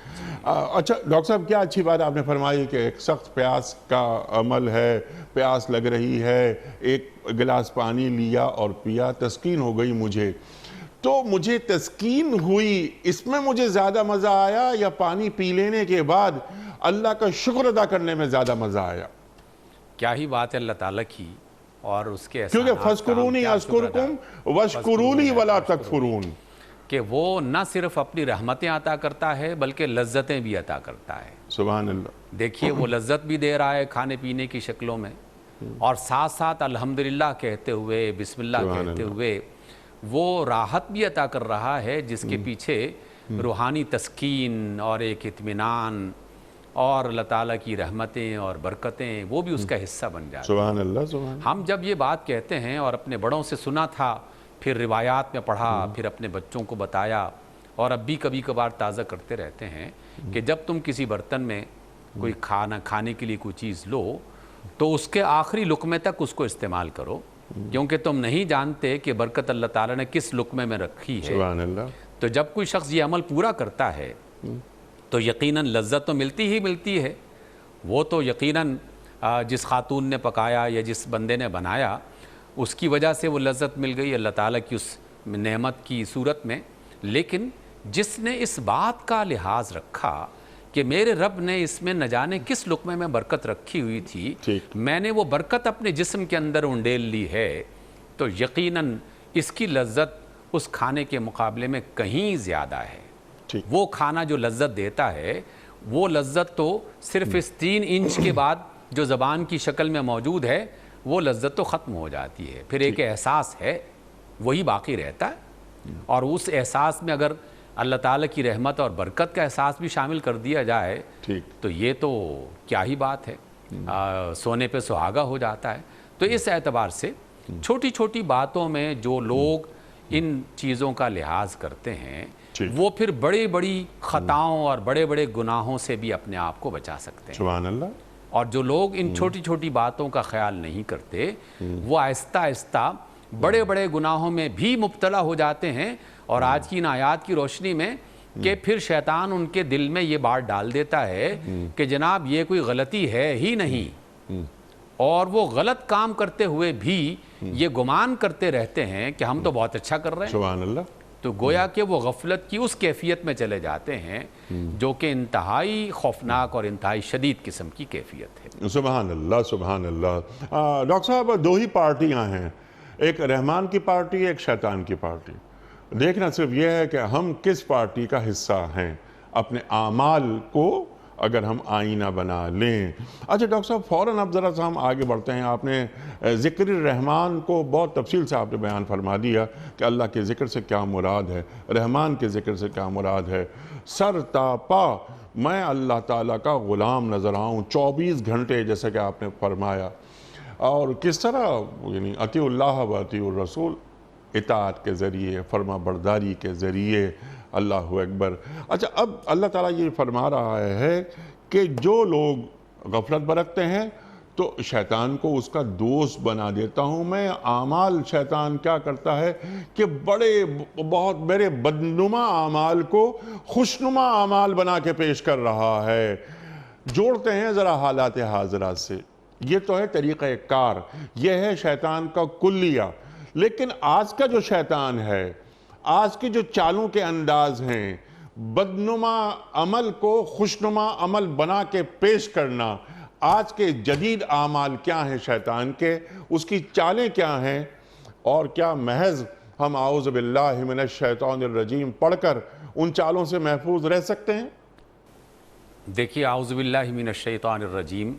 اچھا ڈاکٹر صاحب، کیا اچھی بات آپ نے فرمائی کہ ایک سخت پیاس کا عمل ہے، پیاس لگ رہی ہے، ایک گلاس پانی لیا اور پیا، تسکین ہو گئی مجھے، تو مجھے تسکین ہوئی، اس میں مجھے زیادہ مزہ آیا یا پانی پی لینے کے بعد اللہ کا شکر ادا کرنے میں زیادہ مزہ آیا؟ کیا ہی بات ہے اللہ تعالیٰ کی اور اس کے کیونکہ فَاذْكُرُونِي أَذْكُرْكُمْ وَاشْكُرُوا لِي وَلَا تَكْفُرُونَ، کہ وہ نہ صرف اپنی رحمتیں عطا کرتا ہے بلکہ لذتیں بھی عطا کرتا ہے۔ سبحان اللہ۔ دیکھیے وہ لذت بھی دے رہا ہے کھانے پینے کی شکلوں میں، اور ساتھ ساتھ الحمدللہ کہتے ہوئے، بسم اللہ کہتے ہوئے وہ راحت بھی عطا کر رہا ہے جس کے پیچھے روحانی تسکین اور ایک اطمینان اور اللہ تعالیٰ کی رحمتیں اور برکتیں وہ بھی اس کا حصہ بن جاتی ہیں۔ سبحان اللہ سبحان اللہ۔ ہم جب یہ بات کہتے ہیں اور اپنے بڑوں سے سنا تھا، پھر روایات میں پڑھا، پھر اپنے بچوں کو بتایا، اور اب بھی کبھی کبھار تازہ کرتے رہتے ہیں کہ جب تم کسی برتن میں کوئی کھانے کے لیے کوئی چیز لو تو اس کے آخری لقمے تک اس کو استعمال کرو، کیونکہ تم نہیں جانتے کہ برکت اللہ تعالیٰ نے کس لقمے میں رکھی ہے۔ سبحان اللہ۔ تو جب کوئی شخص یہ عمل پورا کرتا ہے تو یقیناً لذت تو ملتی ہی ملتی ہے۔ وہ تو یقیناً جس خاتون نے پکایا یا جس بندے نے بنایا اس کی وجہ سے وہ لذت مل گئی اللہ تعالیٰ کی اس نعمت کی صورت میں، لیکن جس نے اس بات کا لحاظ رکھا کہ میرے رب نے اس میں نہ جانے کس لقمے میں برکت رکھی ہوئی تھی، میں نے وہ برکت اپنے جسم کے اندر انڈیل لی ہے، تو یقیناً اس کی لذت اس کھانے کے مقابلے میں کہیں زیادہ ہے۔ وہ کھانا جو لذت دیتا ہے وہ لذت تو صرف اس 3 انچ کے بعد جو زبان کی شکل میں موجود ہے وہ لذت تو ختم ہو جاتی ہے، پھر ایک احساس ہے وہی باقی رہتا ہے، اور اس احساس میں اگر اللہ تعالیٰ کی رحمت اور برکت کا احساس بھی شامل کر دیا جائے تو یہ تو کیا ہی بات ہے، سونے پہ سہاگا ہو جاتا ہے۔ تو اس اعتبار سے چھوٹی چھوٹی باتوں میں جو لوگ ان چیزوں کا لحاظ کرتے ہیں وہ پھر بڑی بڑی خطاؤں اور بڑے بڑے گناہوں سے بھی اپنے آپ کو بچا سکتے ہیں۔ سبحان اللہ۔ اور جو لوگ ان چھوٹی چھوٹی باتوں کا خیال نہیں کرتے وہ آہستہ آہستہ بڑے بڑے گناہوں میں بھی مبتلا ہو جاتے ہیں، اور آج کی ان آیات کی روشنی میں کہ پھر شیطان ان کے دل میں یہ بات ڈال دیتا ہے کہ جناب یہ کوئی غلطی ہے ہی نہیں، اور وہ غلط کام کرتے ہوئے بھی یہ گمان کرتے رہتے ہیں کہ ہم تو بہت اچھا کر رہے ہیں۔ سبحان اللہ۔ تو گویا کہ وہ غفلت کی اس کیفیت میں چلے جاتے ہیں جو کہ انتہائی خوفناک اور انتہائی شدید قسم کی کیفیت ہے۔ سبحان اللہ سبحان اللہ۔ ڈاکٹر صاحب 2 ہی پارٹیاں ہیں، ایک رحمان کی پارٹی، ایک شیطان کی پارٹی۔ دیکھنا صرف یہ ہے کہ ہم کس پارٹی کا حصہ ہیں، اپنے اعمال کو اگر ہم آئینہ بنا لیں۔ اچھا ڈاکٹر صاحب فوراً اب ذرا سا ہم آگے بڑھتے ہیں، آپ نے ذکر رحمان کو بہت تفصیل سے آپ نے بیان فرما دیا کہ اللہ کے ذکر سے کیا مراد ہے، رحمان کے ذکر سے کیا مراد ہے۔ سر تا پا میں اللہ تعالیٰ کا غلام نظر آؤں 24 گھنٹے جیسا کہ آپ نے فرمایا، اور کس طرح یعنی اطیع اللہ و اطیع الرسول، اطاعت کے ذریعے، فرما برداری کے ذریعے، اللہ اکبر۔ اچھا اب اللہ تعالیٰ یہ فرما رہا ہے کہ جو لوگ غفلت برتتے ہیں تو شیطان کو اس کا دوست بنا دیتا ہوں میں۔ اعمال شیطان کیا کرتا ہے کہ بہت میرے بدنما اعمال کو خوشنما اعمال بنا کے پیش کر رہا ہے۔ جوڑتے ہیں ذرا حالات حاضرہ سے، یہ تو ہے طریقہ کار، یہ ہے شیطان کا کلیہ۔ لیکن آج کا جو شیطان ہے، آج کی جو چالوں کے انداز ہیں، بدنما عمل کو خوشنما عمل بنا کے پیش کرنا، آج کے جدید اعمال کیا ہیں شیطان کے، اس کی چالیں کیا ہیں، اور کیا محض ہم اعوذ باللہ من الشیطان الرجیم پڑھ کر ان چالوں سے محفوظ رہ سکتے ہیں؟ دیکھیے اعوذ باللہ من الشیطان الرجیم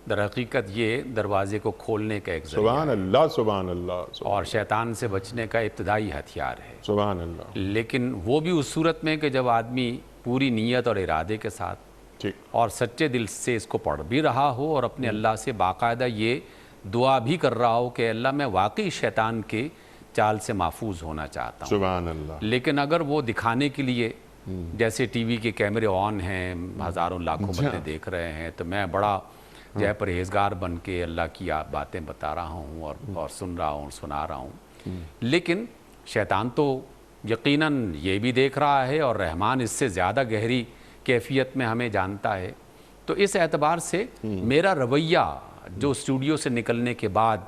در حقیقت یہ دروازے کو کھولنے کا ایک ذریعہ سبحان اللہ سبحان اللہ، اور شیطان سے بچنے کا ابتدائی ہتھیار ہے، سبحان اللہ۔ لیکن وہ بھی اس صورت میں کہ جب آدمی پوری نیت اور ارادے کے ساتھ اور سچے دل سے اس کو پڑھ بھی رہا ہو اور اپنے اللہ سے باقاعدہ یہ دعا بھی کر رہا ہو کہ اللہ میں واقعی شیطان کے چال سے محفوظ ہونا چاہتا ہوں۔ سبحان اللہ۔ لیکن اگر وہ دکھانے کے لیے جیسے ٹی وی کے کیمرے آن ہیں، ہزاروں لاکھوں بندے دیکھ رہے ہیں، تو میں بڑا جو ہے پرہیزگار بن کے اللہ کی باتیں بتا رہا ہوں اور سن رہا ہوں، سنا رہا ہوں، لیکن شیطان تو یقیناً یہ بھی دیکھ رہا ہے اور رحمان اس سے زیادہ گہری کیفیت میں ہمیں جانتا ہے۔ تو اس اعتبار سے میرا رویہ جو اسٹوڈیو سے نکلنے کے بعد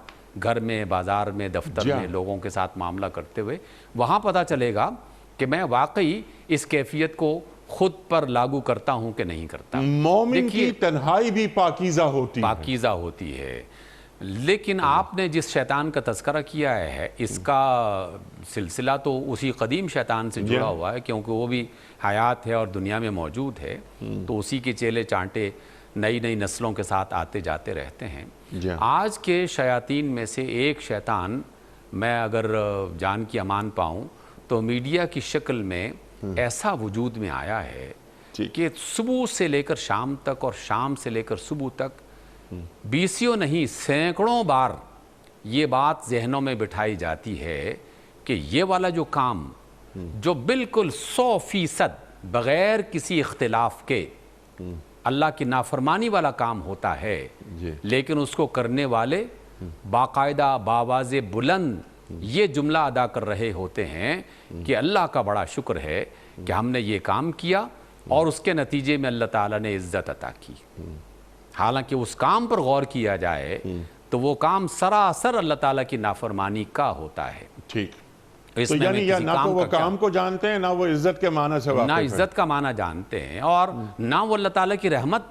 گھر میں، بازار میں، دفتر میں لوگوں کے ساتھ معاملہ کرتے ہوئے وہاں پتہ چلے گا کہ میں واقعی اس کیفیت کو خود پر لاگو کرتا ہوں کہ نہیں کرتا۔ مومن کی تنہائی بھی پاکیزہ ہوتی ہے، لیکن آپ نے جس شیطان کا تذکرہ کیا ہے اس کا سلسلہ تو اسی قدیم شیطان سے جڑا ہوا ہے، کیونکہ وہ بھی حیات ہے اور دنیا میں موجود ہے، تو اسی کے چیلے چانٹے نئی نئی نسلوں کے ساتھ آتے جاتے رہتے ہیں۔ آج کے شیاطین میں سے ایک شیطان میں اگر جان کی امان پاؤں تو میڈیا کی شکل میں ایسا وجود میں آیا ہے کہ صبح سے لے کر شام تک اور شام سے لے کر صبح تک بیسیوں نہیں سینکڑوں بار یہ بات ذہنوں میں بٹھائی جاتی ہے کہ یہ والا جو کام جو بالکل 100% بغیر کسی اختلاف کے اللہ کی نافرمانی والا کام ہوتا ہے، لیکن اس کو کرنے والے باقاعدہ باواز بلند یہ جملہ ادا کر رہے ہوتے ہیں کہ اللہ کا بڑا شکر ہے کہ ہم نے یہ کام کیا اور اس کے نتیجے میں اللہ تعالیٰ نے عزت عطا کی۔ حالانکہ اس کام پر غور کیا جائے تو وہ کام سراسر اللہ تعالیٰ کی نافرمانی کا ہوتا ہے۔ ٹھیک، تو یعنی نہ تو وہ کام کو جانتے ہیں، نہ وہ عزت کے معنی سے واقف نہ ہیں، عزت کا معنی جانتے ہیں، اور نہ وہ اللہ تعالیٰ کی رحمت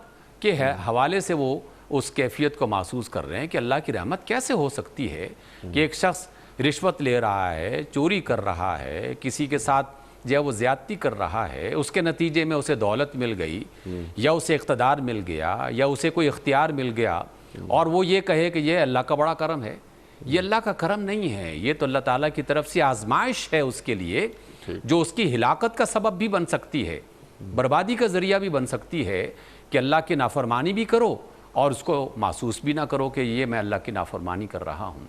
کے حوالے سے وہ اس کیفیت کو محسوس کر رہے ہیں کہ اللہ کی رحمت کیسے ہو سکتی ہے کہ ایک شخص رشوت لے رہا ہے، چوری کر رہا ہے، کسی کے ساتھ جو وہ زیادتی کر رہا ہے، اس کے نتیجے میں اسے دولت مل گئی یا اسے اقتدار مل گیا یا اسے کوئی اختیار مل گیا، اور وہ یہ کہے کہ یہ اللہ کا بڑا کرم ہے۔ یہ اللہ کا کرم نہیں ہے، یہ تو اللہ تعالیٰ کی طرف سے آزمائش ہے اس کے لیے، جو اس کی ہلاکت کا سبب بھی بن سکتی ہے، بربادی کا ذریعہ بھی بن سکتی ہے کہ اللہ کی نافرمانی بھی کرو اور اس کو محسوس بھی نہ کرو کہ یہ میں اللہ کی نافرمانی کر رہا ہوں۔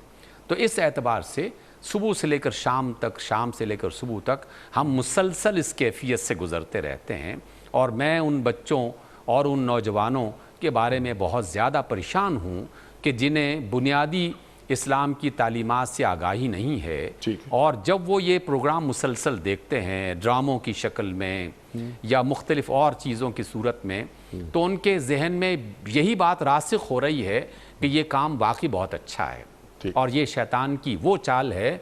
تو اس اعتبار سے صبح سے لے کر شام تک، شام سے لے کر صبح تک ہم مسلسل اس کیفیت سے گزرتے رہتے ہیں، اور میں ان بچوں اور ان نوجوانوں کے بارے میں بہت زیادہ پریشان ہوں کہ جنہیں بنیادی اسلام کی تعلیمات سے آگاہی نہیں ہے، اور جب وہ یہ پروگرام مسلسل دیکھتے ہیں ڈراموں کی شکل میں یا مختلف اور چیزوں کی صورت میں، تو ان کے ذہن میں یہی بات راسخ ہو رہی ہے کہ یہ کام واقعی بہت اچھا ہے، اور یہ شیطان کی وہ چال ہے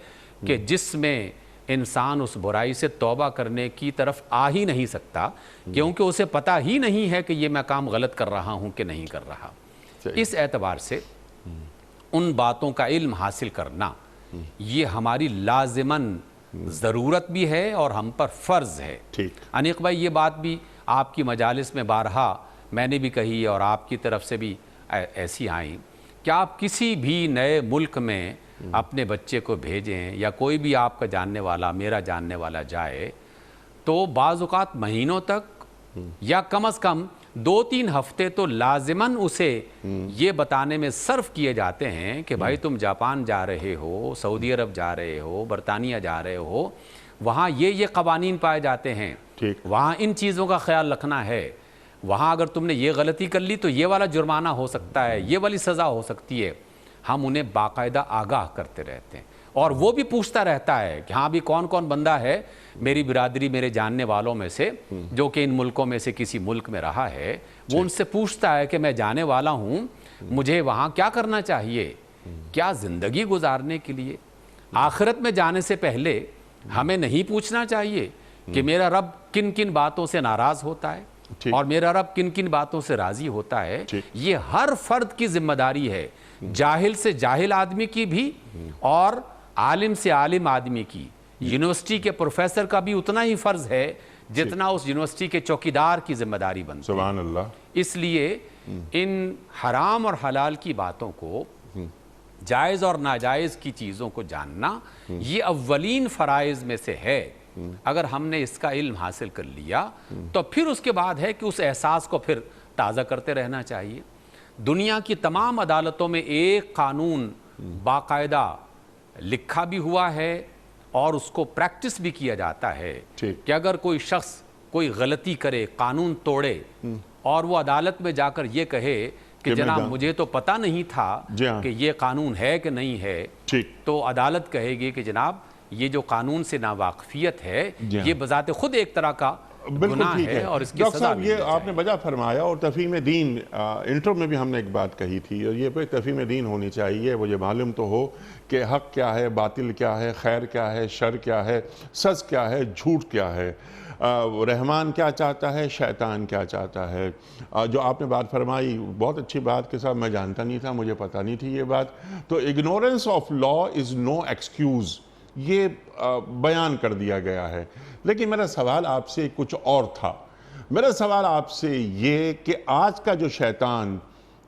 کہ جس میں انسان اس برائی سے توبہ کرنے کی طرف آ ہی نہیں سکتا، کیونکہ اسے پتہ ہی نہیں ہے کہ یہ میں کام غلط کر رہا ہوں کہ نہیں کر رہا۔ اس اعتبار سے ان باتوں کا علم حاصل کرنا یہ ہماری لازماً ضرورت بھی ہے اور ہم پر فرض ہے۔ انیق بھائی، یہ بات بھی آپ کی مجالس میں بارہا میں نے بھی کہی اور آپ کی طرف سے بھی ایسی آئیں کہ آپ کسی بھی نئے ملک میں اپنے بچے کو بھیجیں یا کوئی بھی آپ کا جاننے والا، میرا جاننے والا جائے، تو بعض اوقات مہینوں تک یا کم از کم 2-3 ہفتے تو لازماً اسے یہ بتانے میں صرف کیے جاتے ہیں کہ بھائی تم جاپان جا رہے ہو، سعودی عرب جا رہے ہو، برطانیہ جا رہے ہو، وہاں یہ قوانین پائے جاتے ہیں، وہاں ان چیزوں کا خیال رکھنا ہے، وہاں اگر تم نے یہ غلطی کر لی تو یہ والا جرمانہ ہو سکتا ہے، یہ والی سزا ہو سکتی ہے۔ ہم انہیں باقاعدہ آگاہ کرتے رہتے ہیں، اور وہ بھی پوچھتا رہتا ہے کہ ہاں بھی کون کون بندہ ہے میری برادری، میرے جاننے والوں میں سے جو کہ ان ملکوں میں سے کسی ملک میں رہا ہے، وہ ان سے پوچھتا ہے کہ میں جانے والا ہوں، مجھے وہاں کیا کرنا چاہیے، کیا زندگی گزارنے کے لیے۔ آخرت میں جانے سے پہلے ہمیں نہیں پوچھنا چاہیے کہ میرا رب کن کن باتوں سے ناراض ہوتا ہے اور میرا رب کن کن باتوں سے راضی ہوتا ہے۔ یہ ہر فرد کی ذمہ داری ہے، جاہل سے جاہل آدمی کی بھی اور عالم سے عالم آدمی کی۔ یونیورسٹی کے پروفیسر کا بھی اتنا ہی فرض ہے جتنا اس یونیورسٹی کے چوکیدار کی ذمہ داری بنتی ہے۔ سبحان اللہ۔ اس لیے ان حرام اور حلال کی باتوں کو، جائز اور ناجائز کی چیزوں کو جاننا یہ اولین فرائض میں سے ہے۔ اگر ہم نے اس کا علم حاصل کر لیا تو پھر اس کے بعد ہے کہ اس احساس کو پھر تازہ کرتے رہنا چاہیے۔ دنیا کی تمام عدالتوں میں ایک قانون باقاعدہ لکھا بھی ہوا ہے اور اس کو پریکٹس بھی کیا جاتا ہے کہ اگر کوئی شخص کوئی غلطی کرے، قانون توڑے، اور وہ عدالت میں جا کر یہ کہے کہ جناب مجھے تو پتہ نہیں تھا کہ یہ قانون ہے کہ نہیں ہے، تو عدالت کہے گی کہ جناب یہ جو قانون سے ناواقفیت ہے یہ بذات خود ایک طرح کا گناہ ہے اور اس کی سزا بھی۔ یہ آپ نے بجا فرمایا، اور تفہیم دین انٹرو میں بھی ہم نے ایک بات کہی تھی، اور یہ پہ تفہیم دین ہونی چاہیے، وہ یہ معلوم تو ہو کہ حق کیا ہے، باطل کیا ہے، خیر کیا ہے، شر کیا ہے، سچ کیا ہے، جھوٹ کیا ہے، رحمان کیا چاہتا ہے، شیطان کیا چاہتا ہے۔ جو آپ نے بات فرمائی بہت اچھی بات کے ساتھ، میں جانتا نہیں تھا، مجھے پتہ نہیں تھی یہ بات۔ تو ignorance of law is no excuse, یہ بیان کر دیا گیا ہے۔ لیکن میرا سوال آپ سے کچھ اور تھا۔ میرا سوال آپ سے یہ کہ آج کا جو شیطان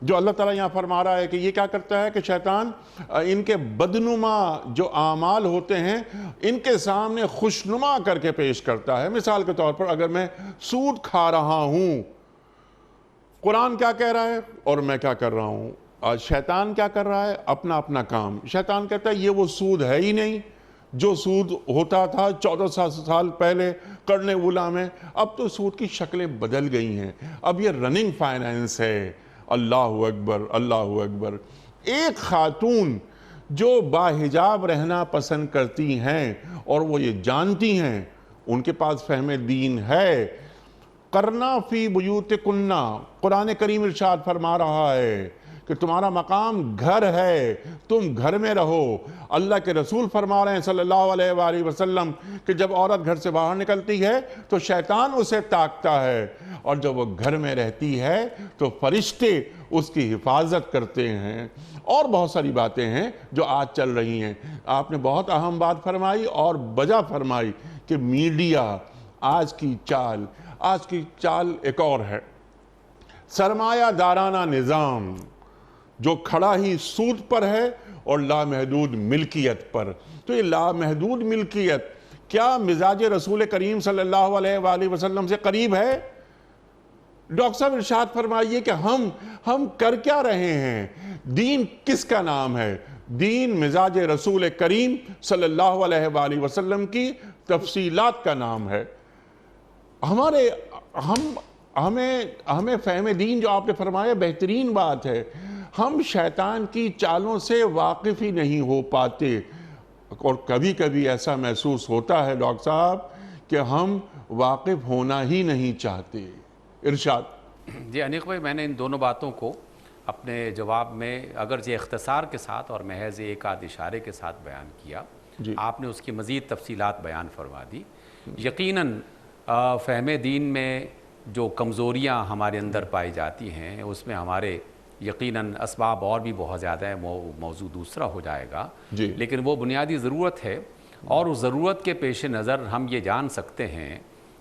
جو اللہ تعالیٰ یہاں فرما رہا ہے کہ یہ کیا کرتا ہے کہ شیطان ان کے بدنما جو اعمال ہوتے ہیں ان کے سامنے خوشنما کر کے پیش کرتا ہے. مثال کے طور پر اگر میں سود کھا رہا ہوں، قرآن کیا کہہ رہا ہے اور میں کیا کر رہا ہوں؟ آج شیطان کیا کر رہا ہے؟ اپنا اپنا کام. شیطان کہتا ہے یہ وہ سود ہے ہی نہیں جو سود ہوتا تھا 14 سال پہلے قرن اولیٰ میں. اب تو سود کی شکلیں بدل گئی ہیں، اب یہ رننگ فائنینس ہے. اللہ اکبر، اللہ اکبر. ایک خاتون جو باحجاب رہنا پسند کرتی ہیں اور وہ یہ جانتی ہیں، ان کے پاس فہم دین ہے. کرنا فی بیوتکننا، قرآن کریم ارشاد فرما رہا ہے کہ تمہارا مقام گھر ہے، تم گھر میں رہو. اللہ کے رسول فرما رہے ہیں صلی اللہ علیہ وآلہ وسلم کہ جب عورت گھر سے باہر نکلتی ہے تو شیطان اسے تاکتا ہے، اور جب وہ گھر میں رہتی ہے تو فرشتے اس کی حفاظت کرتے ہیں. اور بہت ساری باتیں ہیں جو آج چل رہی ہیں. آپ نے بہت اہم بات فرمائی اور بجا فرمائی کہ میڈیا آج کی چال ایک اور ہے. سرمایہ دارانہ نظام جو کھڑا ہی سود پر ہے اور لامحدود ملکیت پر. تو یہ لامحدود ملکیت کیا مزاج رسول کریم صلی اللہ علیہ وآلہ وسلم سے قریب ہے؟ ڈاکٹر صاحب ارشاد فرمائیے کہ ہم کر کیا رہے ہیں؟ دین کس کا نام ہے؟ دین مزاج رسول کریم صلی اللہ علیہ وآلہ وسلم کی تفصیلات کا نام ہے. ہمیں فہم دین جو آپ نے فرمایا بہترین بات ہے. ہم شیطان کی چالوں سے واقف ہی نہیں ہو پاتے، اور کبھی کبھی ایسا محسوس ہوتا ہے ڈاکٹر صاحب کہ ہم واقف ہونا ہی نہیں چاہتے. ارشاد. جی انیق بھائی، میں نے ان دونوں باتوں کو اپنے جواب میں اگرچہ اختصار کے ساتھ اور محض ایک آدھ اشارے کے ساتھ بیان کیا. آپ نے اس کی مزید تفصیلات بیان فرما دی. یقیناً فہم دین میں جو کمزوریاں ہمارے اندر پائی جاتی ہیں اس میں ہمارے یقیناً اسباب اور بھی بہت زیادہ ہیں، موضوع دوسرا ہو جائے گا. لیکن وہ بنیادی ضرورت ہے، اور اس ضرورت کے پیش نظر ہم یہ جان سکتے ہیں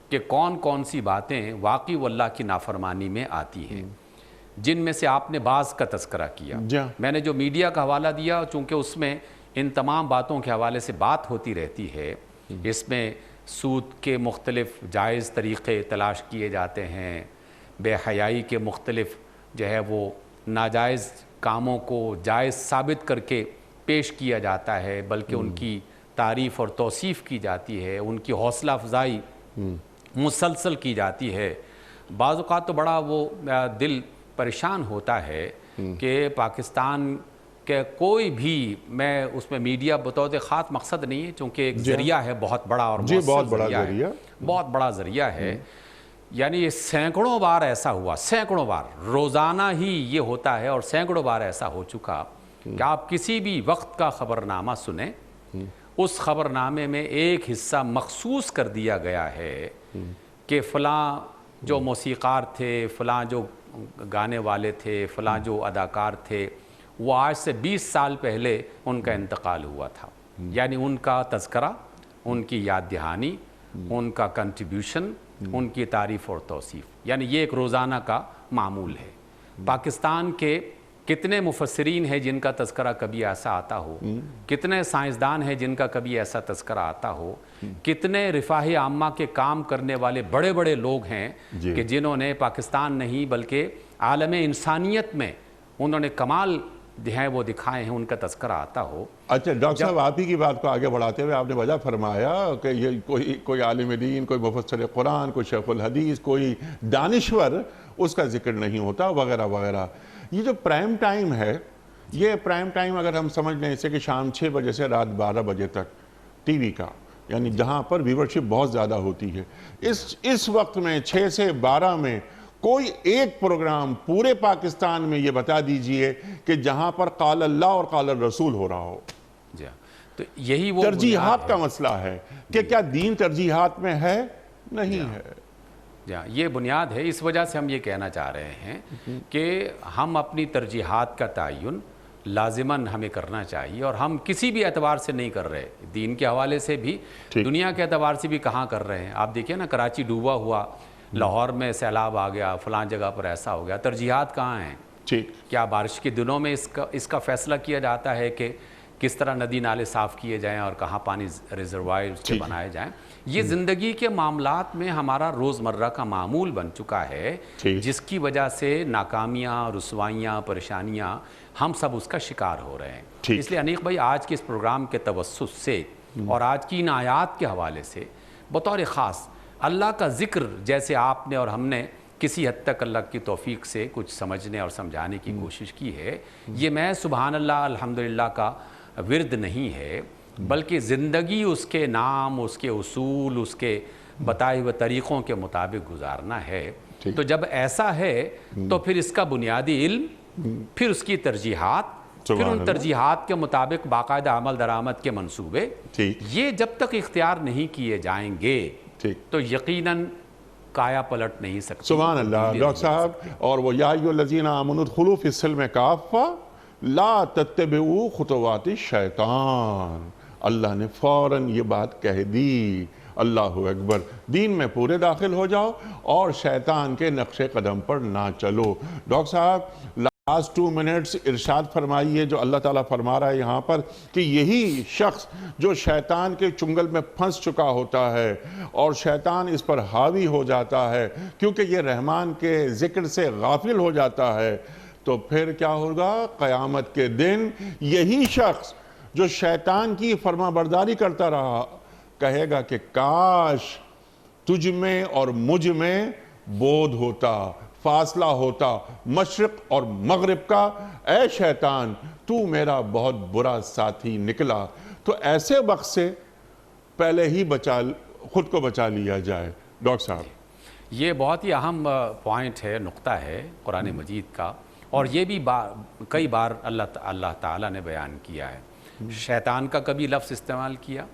کہ کون کون سی باتیں واقعی اللہ کی نافرمانی میں آتی ہیں، جن میں سے آپ نے بعض کا تذکرہ کیا. میں نے جو میڈیا کا حوالہ دیا چونکہ اس میں ان تمام باتوں کے حوالے سے بات ہوتی رہتی ہے. اس میں سود کے مختلف جائز طریقے تلاش کیے جاتے ہیں، بے حیائی کے مختلف جو ہے وہ ناجائز کاموں کو جائز ثابت کر کے پیش کیا جاتا ہے، بلکہ ان کی تعریف اور توصیف کی جاتی ہے، ان کی حوصلہ افزائی مسلسل کی جاتی ہے. بعض اوقات تو بڑا وہ دل پریشان ہوتا ہے کہ پاکستان کہ کوئی بھی، میں اس میں میڈیا بطور خاص مقصد نہیں ہے چونکہ ایک ذریعہ ہے بہت بڑا اور بہت بڑا ذریعہ ہے. یعنی یہ سینکڑوں بار ایسا ہوا، سینکڑوں بار روزانہ ہی یہ ہوتا ہے، اور سینکڑوں بار ایسا ہو چکا کہ آپ کسی بھی وقت کا خبرنامہ سنیں، اس خبرنامے میں ایک حصہ مخصوص کر دیا گیا ہے کہ فلاں جو موسیقار تھے، فلاں جو گانے والے تھے، فلاں جو اداکار تھے، وہ آج سے 20 سال پہلے ان کا انتقال ہوا تھا. یعنی ان کا تذکرہ، ان کی یاد دہانی، ان کا کنٹریبیوشن، ان کی تعریف اور توصیف، یعنی یہ ایک روزانہ کا معمول ہے. پاکستان کے کتنے مفسرین ہیں جن کا تذکرہ کبھی ایسا آتا ہو، کتنے سائنسدان ہیں جن کا کبھی ایسا تذکرہ آتا ہو، کتنے رفاہ عامہ کے کام کرنے والے بڑے بڑے لوگ ہیں کہ جنہوں نے پاکستان نہیں بلکہ عالم انسانیت میں انہوں نے کمال ہیں وہ دکھائے ہیں، ان کا تذکرہ آتا ہو. اچھا ڈاکٹر صاحب، آپ ہی کی بات کو آگے بڑھاتے ہوئے آپ نے وجہ فرمایا کہ یہ کوئی عالم دین، کوئی مفسر قرآن، کوئی شیخ الحدیث، کوئی دانشور، اس کا ذکر نہیں ہوتا وغیرہ وغیرہ. یہ جو پرائم ٹائم ہے، یہ پرائم ٹائم اگر ہم سمجھ لیں اسے کہ شام 6 بجے سے رات 12 بجے تک ٹی وی کا، یعنی جہاں پر ویورشپ بہت زیادہ ہوتی ہے، اس وقت میں 6 سے 12 میں کوئی ایک پروگرام پورے پاکستان میں یہ بتا دیجئے کہ جہاں پر قال اللہ اور قال الرسول ہو رہا ہو. جی تو یہی وہ ترجیحات کا مسئلہ ہے کہ کیا دین ترجیحات میں ہے؟ نہیں ہے. یہ بنیاد ہے. اس وجہ سے ہم یہ کہنا چاہ رہے ہیں کہ ہم اپنی ترجیحات کا تعین لازماً ہمیں کرنا چاہیے، اور ہم کسی بھی اعتبار سے نہیں کر رہے، دین کے حوالے سے بھی، دنیا کے اعتبار سے بھی کہاں کر رہے ہیں. آپ دیکھیں نا، کراچی ڈوبا ہوا، لاہور میں سیلاب آ گیا، فلاں جگہ پر ایسا ہو گیا. ترجیحات کہاں ہیں؟ ٹھیک کیا بارش کے دنوں میں اس کا فیصلہ کیا جاتا ہے کہ کس طرح ندی نالے صاف کیے جائیں اور کہاں پانی ریزروائر کے بنائے جائیں؟ یہ زندگی کے معاملات میں ہمارا روزمرہ کا معمول بن چکا ہے، جس کی وجہ سے ناکامیاں، رسوائیاں، پریشانیاں ہم سب اس کا شکار ہو رہے ہیں۔ اس لیے انیق بھائی آج کے اس پروگرام کے توسط سے اور آج کی ان آیات کے حوالے سے بطور خاص اللہ کا ذکر جیسے آپ نے اور ہم نے کسی حد تک اللہ کی توفیق سے کچھ سمجھنے اور سمجھانے کی کوشش کی ہے، یہ میں سبحان اللہ الحمدللہ کا ورد نہیں ہے، بلکہ زندگی اس کے نام، اس کے اصول، اس کے بتائے ہوئے طریقوں کے مطابق گزارنا ہے۔ تو جب ایسا ہے تو پھر اس کا بنیادی علم، پھر اس کی ترجیحات، پھر ان ترجیحات کے مطابق باقاعدہ عمل درآمد کے منصوبے، یہ جب تک اختیار نہیں کیے جائیں گے تو یقیناً کایا پلٹ نہیں سکتے۔ سبحان اللہ ڈاکٹر صاحب، اور وہ یا ایھا الذین آمنوا ادخلوا فی السلم کافہ لا تتبعوا خطوات الشیطان، اللہ نے فوراً یہ بات کہہ دی، اللہ اکبر، دین میں پورے داخل ہو جاؤ اور شیطان کے نقش قدم پر نہ چلو۔ ڈاکٹر صاحب لاسٹ 2 منٹس ارشاد فرمائیے، جو اللہ تعالیٰ فرما رہا ہے یہاں پر کہ یہی شخص جو شیطان کے چنگل میں پھنس چکا ہوتا ہے اور شیطان اس پر حاوی ہو جاتا ہے کیونکہ یہ رحمان کے ذکر سے غافل ہو جاتا ہے، تو پھر کیا ہوگا؟ قیامت کے دن یہی شخص جو شیطان کی فرما برداری کرتا رہا کہے گا کہ کاش تجھ میں اور مجھ میں بودھ ہوتا، فاصلہ ہوتا مشرق اور مغرب کا، اے شیطان تو میرا بہت برا ساتھی نکلا۔ تو ایسے وقت سے پہلے ہی خود کو بچا لیا جائے۔ ڈاکٹر صاحب یہ بہت ہی اہم پوائنٹ ہے، نقطہ ہے قرآن مجید کا، اور یہ بھی کئی بار اللہ تعالیٰ نے بیان کیا ہے۔ شیطان کا کبھی لفظ استعمال کیا،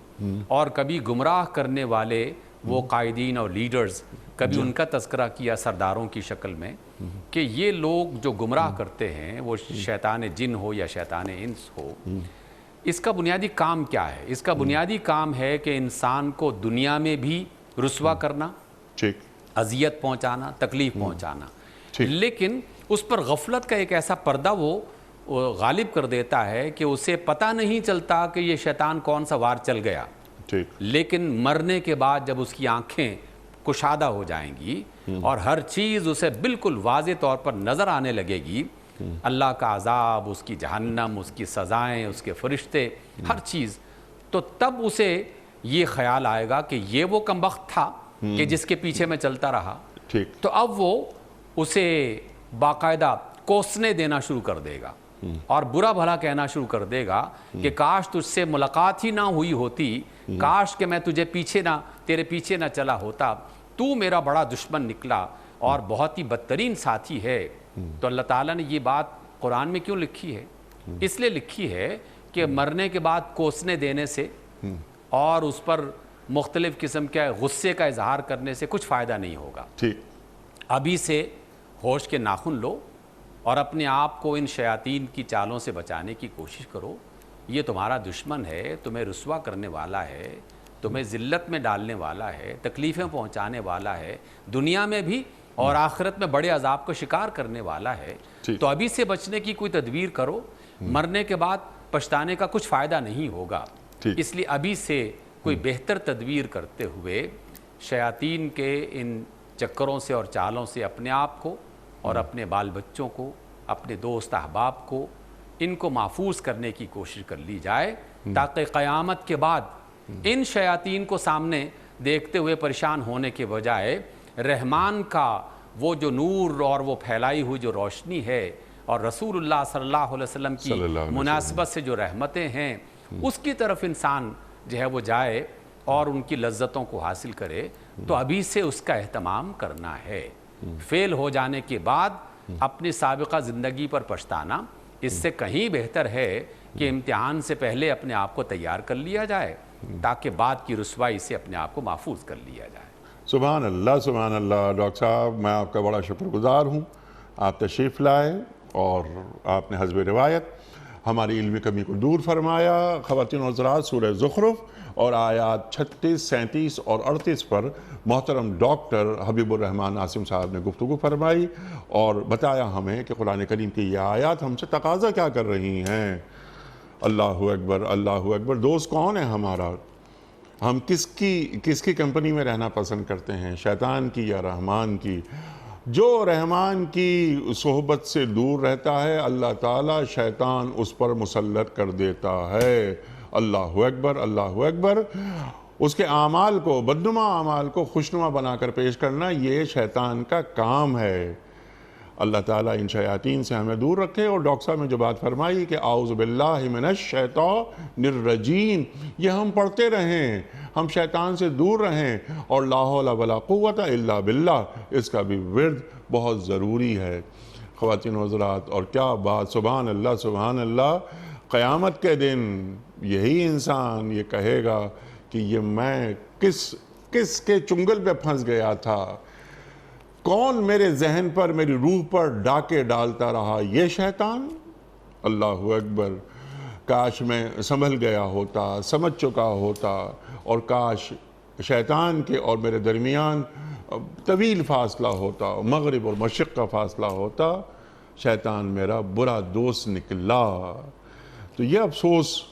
اور کبھی گمراہ کرنے والے وہ قائدین اور لیڈرز، کبھی ان کا تذکرہ کیا سرداروں کی شکل میں، کہ یہ لوگ جو گمراہ کرتے ہیں وہ شیطان جن ہو یا شیطان انس ہو، اس کا بنیادی کام کیا ہے؟ اس کا بنیادی کام ہے کہ انسان کو دنیا میں بھی رسوا کرنا، اذیت پہنچانا، تکلیف پہنچانا، لیکن اس پر غفلت کا ایک ایسا پردہ وہ غالب کر دیتا ہے کہ اسے پتہ نہیں چلتا کہ یہ شیطان کون سا وار چل گیا، لیکن مرنے کے بعد جب اس کی آنکھیں کشادہ ہو جائیں گی اور ہر چیز اسے بالکل واضح طور پر نظر آنے لگے گی، اللہ کا عذاب، اس کی جہنم، اس کی سزائیں، اس کے فرشتے، ہر چیز، تو تب اسے یہ خیال آئے گا کہ یہ وہ کمبخت تھا کہ جس کے پیچھے میں چلتا رہا۔ تو اب وہ اسے باقاعدہ کوسنے دینا شروع کر دے گا اور برا بھلا کہنا شروع کر دے گا کہ کاش تجھ سے ملاقات ہی نہ ہوئی ہوتی، کاش کہ میں تیرے پیچھے نہ چلا ہوتا، تو میرا بڑا دشمن نکلا اور بہت ہی بدترین ساتھی ہے۔ تو اللہ تعالیٰ نے یہ بات قرآن میں کیوں لکھی ہے؟ اس لیے لکھی ہے کہ مرنے کے بعد کوسنے دینے سے اور اس پر مختلف قسم کے غصے کا اظہار کرنے سے کچھ فائدہ نہیں ہوگا۔ ابھی سے ہوش کے ناخن لو اور اپنے آپ کو ان شیاطین کی چالوں سے بچانے کی کوشش کرو۔ یہ تمہارا دشمن ہے، تمہیں رسوا کرنے والا ہے، تمہیں ذلت میں ڈالنے والا ہے، تکلیفیں پہنچانے والا ہے، دنیا میں بھی اور آخرت میں بڑے عذاب کو شکار کرنے والا ہے۔ تو ابھی سے بچنے کی کوئی تدبیر کرو، مرنے کے بعد پچھتانے کا کچھ فائدہ نہیں ہوگا۔ اس لیے ابھی سے کوئی بہتر تدبیر کرتے ہوئے شیاطین کے ان چکروں سے اور چالوں سے اپنے آپ کو اور اپنے بال بچوں کو، اپنے دوست احباب کو، ان کو محفوظ کرنے کی کوشش کر لی جائے، تاکہ قیامت کے بعد ان شیاطین کو سامنے دیکھتے ہوئے پریشان ہونے کے بجائے رحمان کا وہ جو نور اور وہ پھیلائی ہوئی جو روشنی ہے اور رسول اللہ صلی اللہ علیہ وسلم کی مناسبت سے جو رحمتیں ہیں، اس کی طرف انسان جو ہے وہ جائے اور ان کی لذتوں کو حاصل کرے۔ تو ابھی سے اس کا اہتمام کرنا ہے۔ فیل ہو جانے کے بعد اپنی سابقہ زندگی پر پچھتانا اس سے کہیں بہتر ہے کہ امتحان سے پہلے اپنے آپ کو تیار کر لیا جائے تاکہ بعد کی رسوائی سے اپنے آپ کو محفوظ کر لیا جائے۔ سبحان اللہ، سبحان اللہ۔ ڈاکٹر صاحب میں آپ کا بڑا شکر گزار ہوں، آپ تشریف لائے اور آپ نے حسب روایت ہماری علمی کمی کو دور فرمایا۔ خواتین و حضرات، سورہ زخرف اور آیات 36، 37 اور 38 پر محترم ڈاکٹر حبیب الرحمان عاصم صاحب نے گفتگو فرمائی اور بتایا ہمیں کہ قرآن کریم کی یہ آیات ہم سے تقاضا کیا کر رہی ہیں۔ اللہ اکبر، اللہ اکبر۔ دوست کون ہے ہمارا؟ ہم کس کی کمپنی میں رہنا پسند کرتے ہیں، شیطان کی یا رحمان کی؟ جو رحمان کی صحبت سے دور رہتا ہے اللہ تعالیٰ شیطان اس پر مسلط کر دیتا ہے۔ اللہ اکبر، اللہ اکبر۔ اس کے اعمال کو، بدنما اعمال کو خوشنما بنا کر پیش کرنا، یہ شیطان کا کام ہے۔ اللہ تعالیٰ ان شیاطین سے ہمیں دور رکھے۔ اور ڈاکٹر صاحب نے جو بات فرمائی کہ اعوذ باللہ من الشیطان الرجیم، یہ ہم پڑھتے رہیں، ہم شیطان سے دور رہیں، اور لا حول ولا قوت الا باللہ، اس کا بھی ورد بہت ضروری ہے۔ خواتین و حضرات، اور کیا بات، سبحان اللہ، سبحان اللہ۔ قیامت کے دن یہی انسان یہ کہے گا کہ یہ میں کس کے چنگل پہ پھنس گیا تھا، کون میرے ذہن پر، میری روح پر ڈاکے ڈالتا رہا، یہ شیطان؟ اللہ اکبر۔ کاش میں سنبھل گیا ہوتا، سمجھ چکا ہوتا، اور کاش شیطان کے اور میرے درمیان طویل فاصلہ ہوتا، مغرب اور مشرق کا فاصلہ ہوتا، شیطان میرا برا دوست نکلا۔ تو یہ افسوس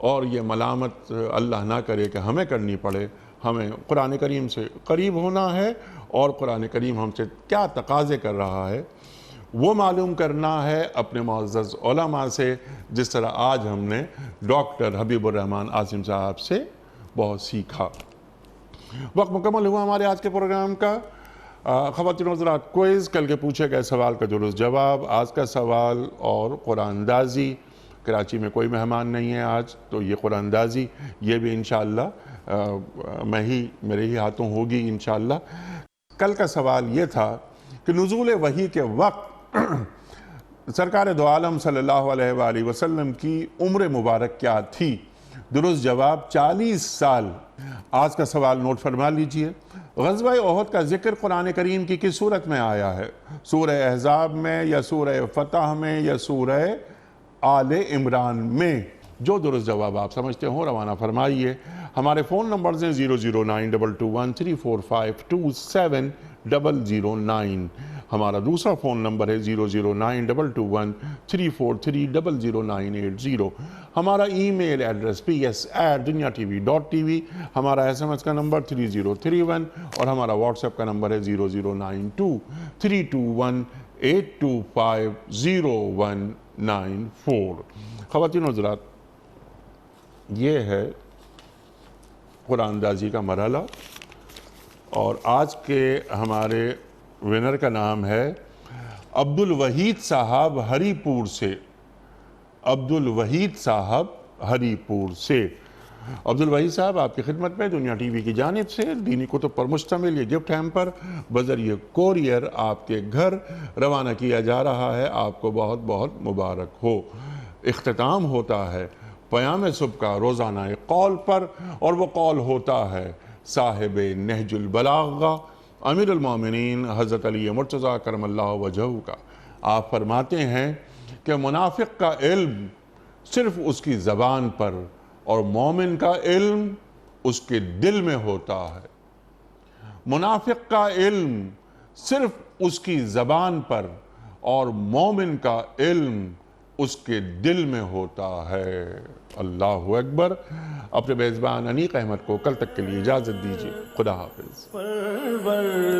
اور یہ ملامت اللہ نہ کرے کہ ہمیں کرنی پڑے۔ ہمیں قرآن کریم سے قریب ہونا ہے، اور قرآن کریم ہم سے کیا تقاضے کر رہا ہے وہ معلوم کرنا ہے اپنے معزز علماء سے، جس طرح آج ہم نے ڈاکٹر حبیب الرحمان عاصم صاحب سے بہت سیکھا۔ وقت مکمل ہوا ہمارے آج کے پروگرام کا۔ خواتین و حضرات، کوئز، کل کے پوچھے گئے سوال کا درست جواب، آج کا سوال اور قرآن اندازی۔ کراچی میں کوئی مہمان نہیں ہے آج، تو یہ قرآن اندازی یہ بھی انشاءاللہ میرے ہی ہاتھوں ہوگی انشاءاللہ۔ کل کا سوال یہ تھا کہ نزول وحی کے وقت سرکار دو عالم صلی اللہ علیہ وآلہ وسلم کی عمر مبارک کیا تھی؟ درست جواب 40 سال۔ آج کا سوال نوٹ فرما لیجئے۔ غزوہ احد کا ذکر قرآن کریم کی کس صورت میں آیا ہے؟ سورہ احزاب میں، یا سورہ فتح میں، یا سورہ آل عمران میں؟ جو درست جواب آپ سمجھتے ہوں روانہ فرمائیے۔ ہمارے فون نمبرز ہیں 0092214345009۔ ہمارا دوسرا فون نمبر ہے 009221343009090۔ ہمارا ای میل ایڈریس ps@dunyatv.tv۔ ہمارا SMS کا نمبر 3031، اور ہمارا واٹس ایپ کا نمبر ہے 009232182509194۔ خواتین و حضرات، یہ ہے قرآن اندازی کا مرحلہ، اور آج کے ہمارے ونر کا نام ہے عبد الوحید صاحب ہری پور سے۔ عبد الوحید صاحب ہری پور سے۔ عبد الوحید صاحب، آپ کی خدمت میں دنیا ٹی وی کی جانب سے دینی کتب پر مشتمل یہ گفٹ ہیمپر بذریعہ کوریئر آپ کے گھر روانہ کیا جا رہا ہے۔ آپ کو بہت بہت مبارک ہو۔ اختتام ہوتا ہے پیام صبح کا روزانہ قول پر، اور وہ قول ہوتا ہے صاحب نہج البلاغہ امیر المومنین حضرت علی مرتضیٰ کرم اللہ وجہہ کا۔ آپ فرماتے ہیں کہ منافق کا علم صرف اس کی زبان پر، اور مومن کا علم اس کے دل میں ہوتا ہے۔ منافق کا علم صرف اس کی زبان پر، اور مومن کا علم اس کے دل میں ہوتا ہے۔ اللہ اکبر۔ اپنے میزبان انیق احمد کو کل تک کے لیے اجازت دیجیے۔ خدا حافظ۔ پروردگار